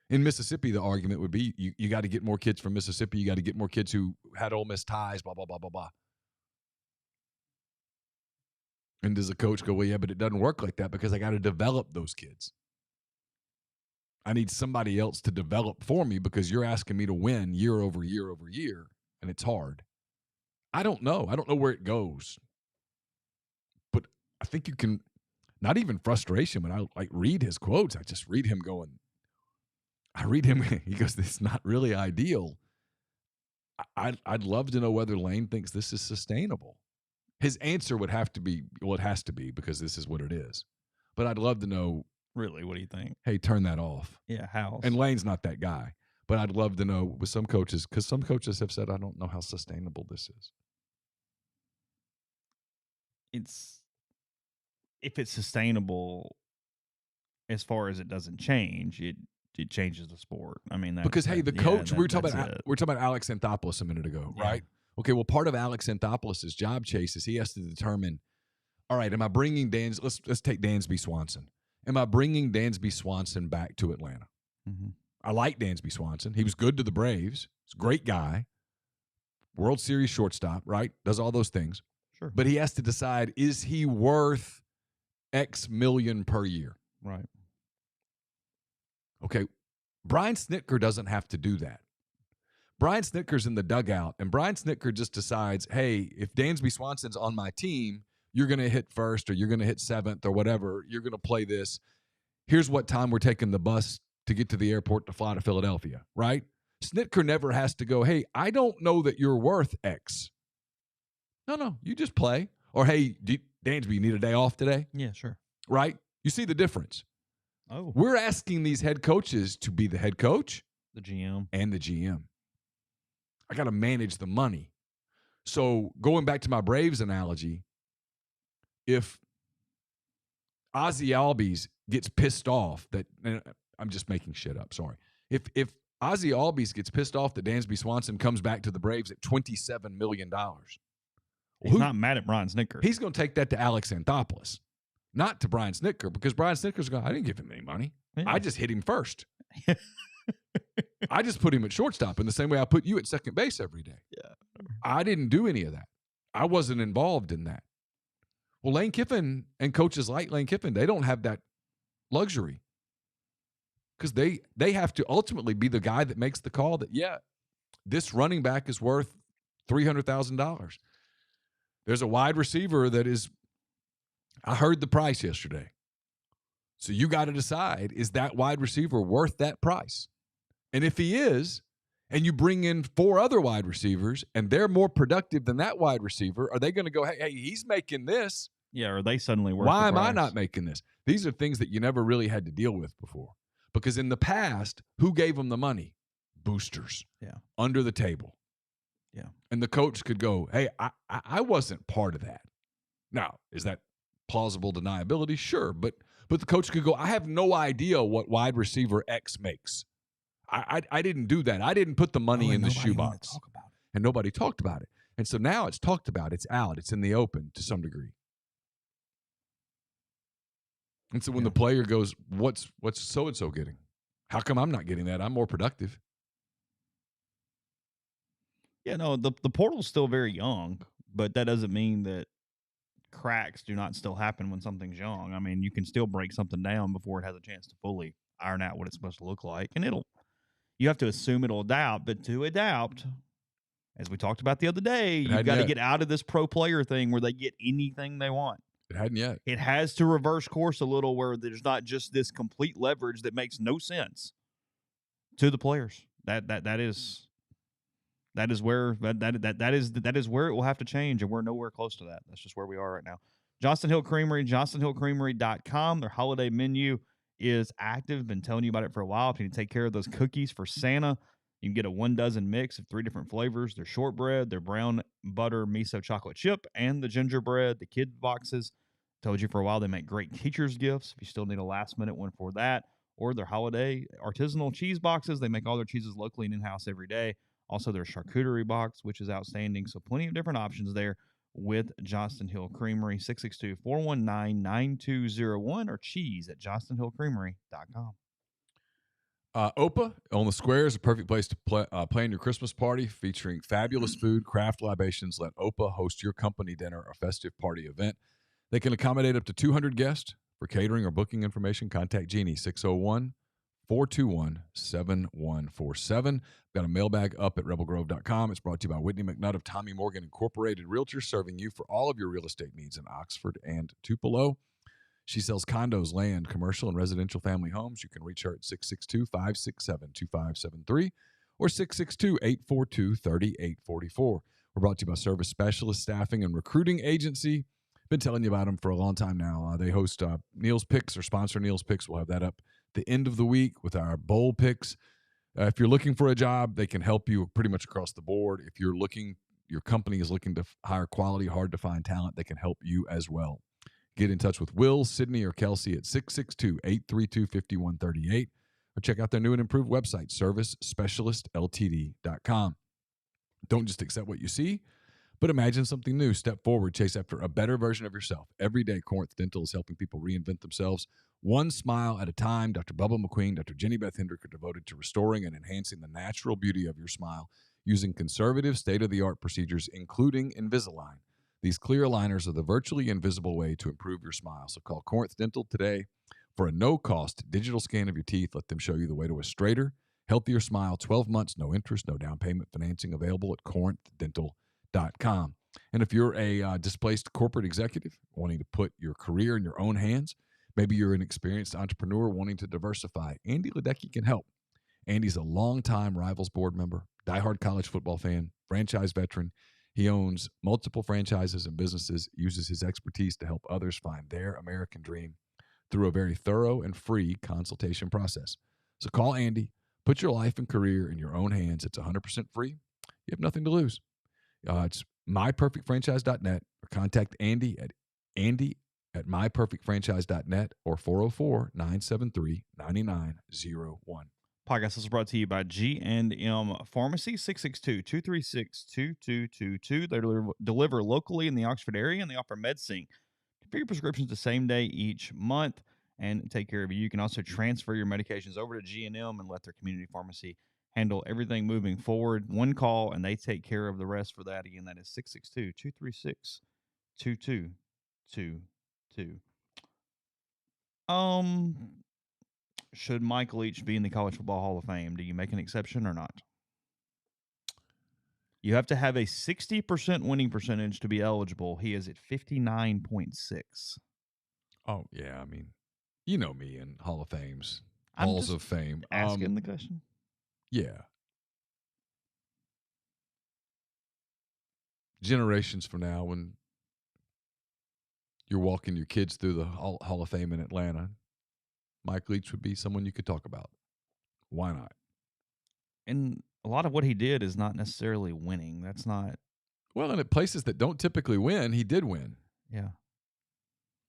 In Mississippi, the argument would be you got to get more kids from Mississippi. You got to get more kids who had Ole Miss ties, blah, blah, blah, blah, blah. And does the coach go, well, yeah, but it doesn't work like that because I got to develop those kids. I need somebody else to develop for me because you're asking me to win year over year over year, and it's hard. I don't know. I don't know where it goes. But I think you can, not even frustration, when I read his quotes, I just read him going, he goes, this is not really ideal. I'd love to know whether Lane thinks this is sustainable. His answer would have to be, well, it has to be because this is what it is. But I'd love to know. Really, what do you think? Hey, turn that off. Yeah, how? And Lane's not that guy. But I'd love to know with some coaches, because some coaches have said, I don't know how sustainable this is. If it's sustainable, as far as it doesn't change, it changes the sport. I mean, because the coach, we were talking about Alex Anthopoulos a minute ago, right? Okay, well, part of Alex Anthopoulos' job chase is he has to determine, all right, am I bringing let's take Dansby Swanson. Am I bringing Dansby Swanson back to Atlanta? Mm-hmm. I like Dansby Swanson. He was good to the Braves. He's a great guy. World Series shortstop, right? Does all those things. Sure. But he has to decide, is he worth X million per year? Right. Okay, Brian Snitker doesn't have to do that. Brian Snitker's in the dugout, and Brian Snitker just decides, hey, if Dansby Swanson's on my team, you're going to hit first or you're going to hit seventh or whatever. You're going to play this. Here's what time we're taking the bus to get to the airport to fly to Philadelphia, right? Snitker never has to go, hey, I don't know that you're worth X. No, you just play. Or, hey, Dansby, you need a day off today? Yeah, sure. Right? You see the difference. Oh. We're asking these head coaches to be the head coach, the GM, and the GM. I got to manage the money. So going back to my Braves analogy, if Ozzie Albies gets pissed off that – I'm just making shit up, sorry. If Ozzie Albies gets pissed off that Dansby Swanson comes back to the Braves at $27 million. He's not mad at Brian Snitker. He's going to take that to Alex Anthopoulos, not to Brian Snitker, because Brian Snitker's going, I didn't give him any money. Yeah. I just hit him first. I just put him at shortstop in the same way I put you at second base every day. Yeah. I didn't do any of that. I wasn't involved in that. Well, Lane Kiffin and coaches like Lane Kiffin, they don't have that luxury because they have to ultimately be the guy that makes the call that, yeah, this running back is worth $300,000. There's a wide receiver that is – I heard the price yesterday. So you got to decide, is that wide receiver worth that price? And if he is, and you bring in 4 other wide receivers, and they're more productive than that wide receiver, are they going to go, hey, he's making this? Yeah, are they suddenly worth Why the am price? I not making this? These are things that you never really had to deal with before. Because in the past, who gave them the money? Boosters. Yeah. Under the table. Yeah. And the coach could go, hey, I wasn't part of that. Now, is that plausible deniability? Sure. But the coach could go, I have no idea what wide receiver X makes. I didn't do that. I didn't put the money in the shoebox. Talk about it. And nobody talked about it. And so now it's talked about. It's out. It's in the open to some degree. And so when the player goes, what's so-and-so getting? How come I'm not getting that? I'm more productive. Yeah, no, the portal's still very young, but that doesn't mean that cracks do not still happen when something's young. I mean, you can still break something down before it has a chance to fully iron out what it's supposed to look like. And you have to assume it'll adapt, but to adapt, as we talked about the other day, you've got to get out of this pro player thing where they get anything they want. It hadn't yet. It has to reverse course a little where there's not just this complete leverage that makes no sense to the players. That is where it will have to change, and we're nowhere close to that. That's just where we are right now. Johnston Hill Creamery, johnstonhillcreamery.com. Their holiday menu is active. Been telling you about it for a while. If you need to take care of those cookies for Santa, you can get a 1 dozen mix of 3 different flavors. Their shortbread, their brown butter miso chocolate chip, and the gingerbread, the kid boxes. Told you for a while they make great teacher's gifts if you still need a last-minute one for that. Or their holiday artisanal cheese boxes. They make all their cheeses locally and in-house every day. Also, their charcuterie box, which is outstanding. So plenty of different options there with Johnston Hill Creamery, 662-419-9201 or cheese at johnstonhillcreamery.com. OPA on the Square is a perfect place to plan your Christmas party featuring fabulous food, craft libations. Let OPA host your company dinner or festive party event. They can accommodate up to 200 guests. For catering or booking information, contact Jeannie, 601-421-7147. Got a mailbag up at rebelgrove.com. It's brought to you by Whitney McNutt of Tommy Morgan Incorporated Realtors, serving you for all of your real estate needs in Oxford and Tupelo. She sells condos, land, commercial, and residential family homes. You can reach her at 662-567-2573 or 662-842-3844. We're brought to you by Service Specialist Staffing and Recruiting Agency. Been telling you about them for a long time now. They host Neal's Picks, or sponsor Neal's Picks. We'll have that up the end of the week with our bowl picks. If you're looking for a job, they can help you pretty much across the board. If your company is looking to hire quality, hard to find talent, they can help you as well. Get in touch with Will, Sydney, or Kelsey at 662-832-5138 or check out their new and improved website, servicespecialistltd.com. Don't just accept what you see, but imagine something new. Step forward. Chase after a better version of yourself. Every day, Corinth Dental is helping people reinvent themselves one smile at a time. Dr. Bubba McQueen, Dr. Jenny Beth Hendrick are devoted to restoring and enhancing the natural beauty of your smile using conservative, state-of-the-art procedures, including Invisalign. These clear aligners are the virtually invisible way to improve your smile. So call Corinth Dental today for a no-cost digital scan of your teeth. Let them show you the way to a straighter, healthier smile. 12 months, no interest, no down payment financing available at corinthdental.com. And if you're a displaced corporate executive wanting to put your career in your own hands, maybe you're an experienced entrepreneur wanting to diversify, Andy Ledecky can help. Andy's a longtime Rivals board member, diehard college football fan, franchise veteran. He owns multiple franchises and businesses, uses his expertise to help others find their American dream through a very thorough and free consultation process. So call Andy, put your life and career in your own hands. It's 100% free. You have nothing to lose. It's myperfectfranchise.net or contact Andy at myperfectfranchise.net or 404-973-9901. Podcast is brought to you by G&M Pharmacy, 662-236-2222. They deliver locally in the Oxford area, and they offer MedSync for your prescriptions the same day each month and take care of you. You can also transfer your medications over to G&M and let their community pharmacy handle everything moving forward. One call, and they take care of the rest for that. Again, that is 662-236-2222. Should Mike Leach be in the College Football Hall of Fame? Do you make an exception or not? You have to have a 60% winning percentage to be eligible. He is at 59.6. Oh, yeah. I mean, you know me in Hall of Fames, Halls of Fame. Asking the question. Yeah. Generations from now, when you're walking your kids through the Hall of Fame in Atlanta, Mike Leach would be someone you could talk about. Why not? And a lot of what he did is not necessarily winning. That's not. Well, and at places that don't typically win, he did win. Yeah.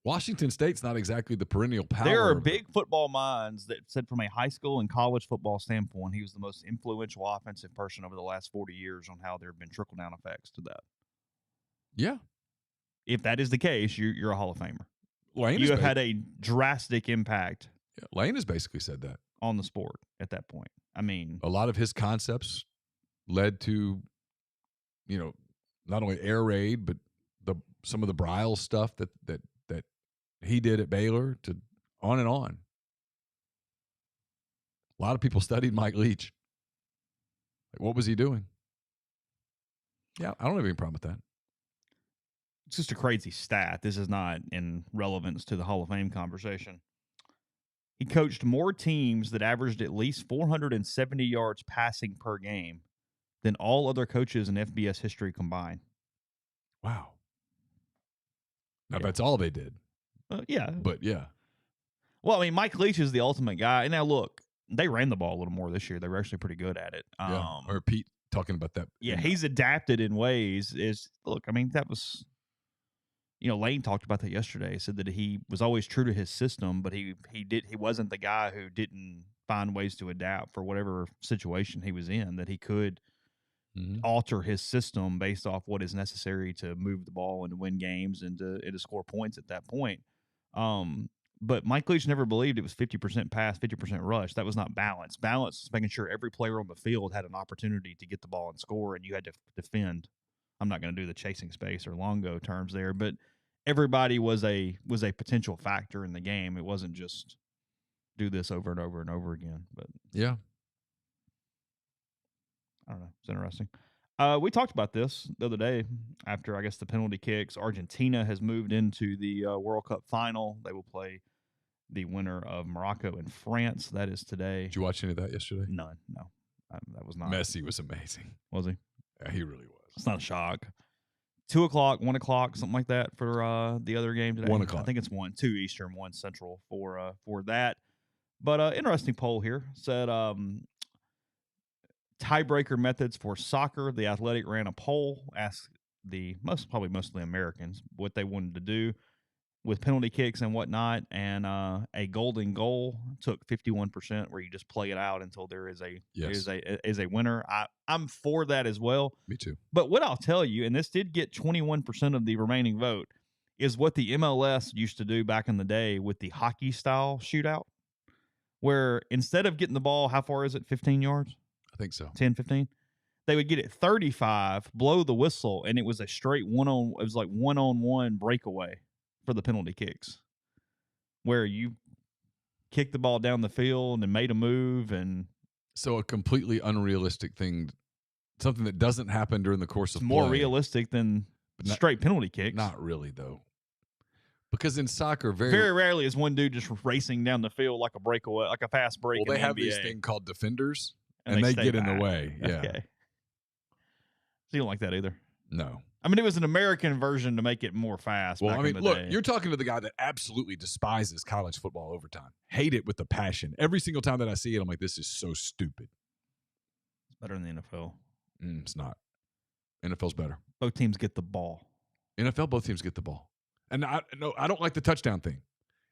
Washington State's not exactly the perennial power. There are big football minds that said from a high school and college football standpoint, he was the most influential offensive person over the last 40 years on how there have been trickle-down effects to that. Yeah. If that is the case, you're a Hall of Famer. Lane you have had a drastic impact. Yeah, Lane has basically said that. On the sport at that point. I mean, a lot of his concepts led to, not only air raid, but some of the Brile stuff that he did at Baylor, to on and on. A lot of people studied Mike Leach. Like, what was he doing? Yeah, I don't have any problem with that. It's just a crazy stat. This is not in relevance to the Hall of Fame conversation. He coached more teams that averaged at least 470 yards passing per game than all other coaches in FBS history combined. Wow. Now, that's all they did. Yeah. But, yeah. Well, I mean, Mike Leach is the ultimate guy. And now, look, they ran the ball a little more this year. They were actually pretty good at it. Yeah. Or Pete talking about that. Yeah, he's adapted in ways. That was... Lane talked about that yesterday. He said that he was always true to his system, but he wasn't the guy who didn't find ways to adapt for whatever situation he was in, that he could alter his system based off what is necessary to move the ball and to win games and to score points at that point. But Mike Leach never believed it was 50% pass, 50% rush. That was not balance. Balance is making sure every player on the field had an opportunity to get the ball and score, and you had to defend. I'm not going to do the chasing space or longo terms there, but everybody was a potential factor in the game. It wasn't just do this over and over and over again. But yeah, I don't know. It's interesting. We talked about this the other day after, I guess, the penalty kicks. Argentina has moved into the World Cup final. They will play the winner of Morocco and France. That is today. Did you watch any of that yesterday? None. No, that was not. Messi was amazing. Was he? Yeah, he really was. It's not a shock. 2 o'clock, 1 o'clock, something like that for the other game today. 1 o'clock. I think it's 1, 2 Eastern, 1 Central for that. But interesting poll here said tiebreaker methods for soccer. The Athletic ran a poll, asked mostly Americans what they wanted to do with penalty kicks and whatnot, and a golden goal took 51%, where you just play it out until there is a winner. I'm for that as well. Me too. But what I'll tell you, and this did get 21% of the remaining vote, is what the MLS used to do back in the day with the hockey style shootout, where instead of getting the ball, how far is it? 15 yards? I think so. 10, 15? They would get it 35, blow the whistle, and it was a straight one-on-one breakaway for the penalty kicks, where you kicked the ball down the field and made a move. And so a completely unrealistic thing, something that doesn't happen during the course of play. More realistic than straight penalty kicks. Not really, though. Because in soccer, very rarely is one dude just racing down the field like a breakaway, like a fast break. Well, they have this thing called defenders, and they get back in the way. Yeah. Okay. So you don't like that either? No. I mean, it was an American version to make it more fast. Well, back I mean, in the look, day. you're talking to the guy that absolutely despises college football overtime. Hate it with a passion. Every single time that I see it, I'm like, this is so stupid. It's better than the NFL. It's not. NFL's better. Both teams get the ball. NFL, both teams get the ball. And I don't like the touchdown thing.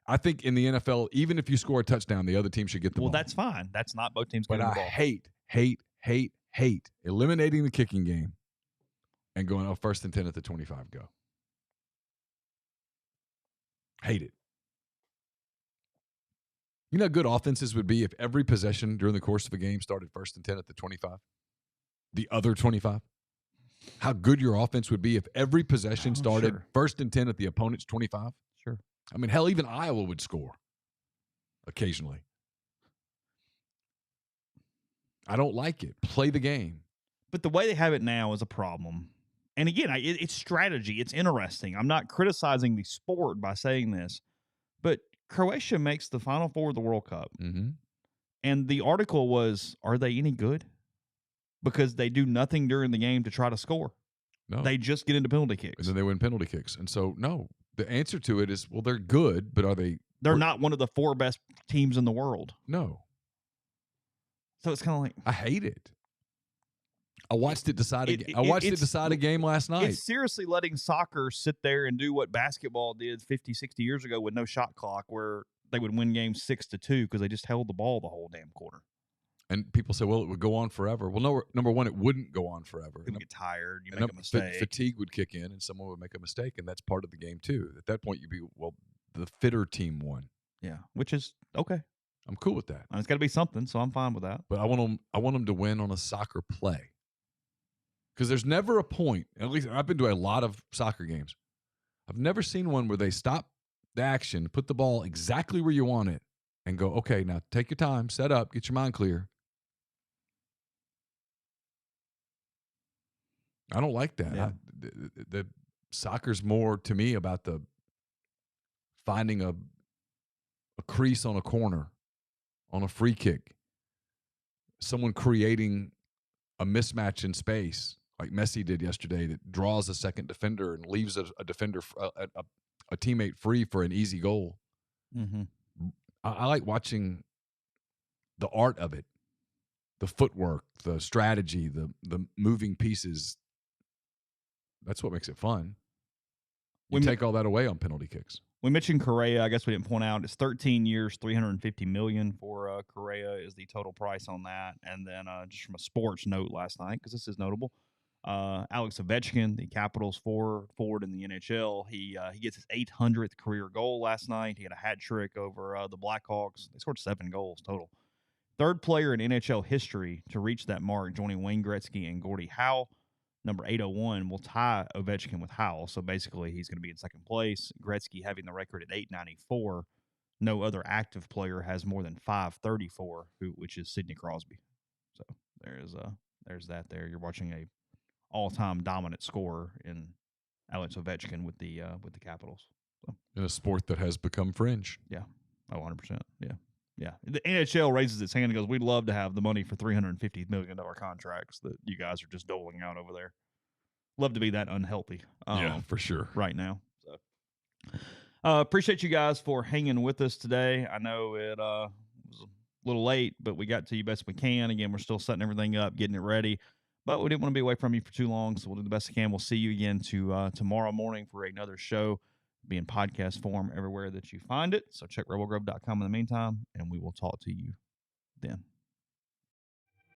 I think in the NFL, even if you score a touchdown, the other team should get the ball. Well, that's fine. That's not both teams getting the ball. But I hate eliminating the kicking game and going, 1st and 10 at the 25, go. Hate it. You know how good offenses would be if every possession during the course of a game started 1st and 10 at the 25? The other 25? How good your offense would be if every possession started 1st and 10 at the opponent's 25? Sure. I mean, hell, even Iowa would score occasionally. I don't like it. Play the game. But the way they have it now is a problem. And again, it's strategy. It's interesting. I'm not criticizing the sport by saying this, but Croatia makes the Final Four of the World Cup. Mm-hmm. And the article was, are they any good? Because they do nothing during the game to try to score. No. They just get into penalty kicks. And then they win penalty kicks. And so, no. The answer to it is, well, they're good, but are they? They're not one of the 4 best teams in the world. No. So it's kind of like, I hate it. I watched it decide. It decide a game last night. It's seriously letting soccer sit there and do what basketball did 50, 60 years ago with no shot clock, where they would win games 6-2 because they just held the ball the whole damn quarter. And people say, well, it would go on forever. Well, no, number one, it wouldn't go on forever. People get tired. You make a mistake. Fatigue would kick in, and someone would make a mistake, and that's part of the game too. At that point, you'd be, well, the fitter team won. Yeah, which is okay. I'm cool with that. And it's got to be something, so I'm fine with that. But I want them to win on a soccer play. Because there's never a point, at least I've been to a lot of soccer games. I've never seen one where they stop the action, put the ball exactly where you want it, and go, okay, now take your time, set up, get your mind clear. I don't like that. Yeah. The soccer's more, to me, about the finding a crease on a corner, on a free kick, someone creating a mismatch in space, like Messi did yesterday, that draws a second defender and leaves a defender, a teammate free for an easy goal. Mm-hmm. I like watching the art of it, the footwork, the strategy, the moving pieces. That's what makes it fun. You take all that away on penalty kicks. We mentioned Correa. I guess we didn't point out it's 13 years, $350 million for Correa is the total price on that. And then just from a sports note last night, because this is notable, Alex Ovechkin, the Capitals forward in the NHL, he gets his 800th career goal last night. He had a hat trick over the Blackhawks. They scored 7 goals total. Third player in NHL history to reach that mark, joining Wayne Gretzky and Gordie Howe. Number 801 will tie Ovechkin with Howe. So basically, he's going to be in second place. Gretzky having the record at 894. No other active player has more than 534, which is Sidney Crosby. So there's that there. You're watching a all-time dominant scorer in Alex Ovechkin with the Capitals. So, in a sport that has become fringe. Yeah. Oh, 100%. Yeah. Yeah. The NHL raises its hand and goes, we'd love to have the money for $350 million contracts that you guys are just doling out over there. Love to be that unhealthy. Yeah, for sure. Right now. So appreciate you guys for hanging with us today. I know it was a little late, but we got to you best we can. Again, we're still setting everything up, getting it ready. But we didn't want to be away from you for too long, so we'll do the best we can. We'll see you again tomorrow morning for another show. Be in podcast form everywhere that you find it. So check rebelgrove.com in the meantime, and we will talk to you then.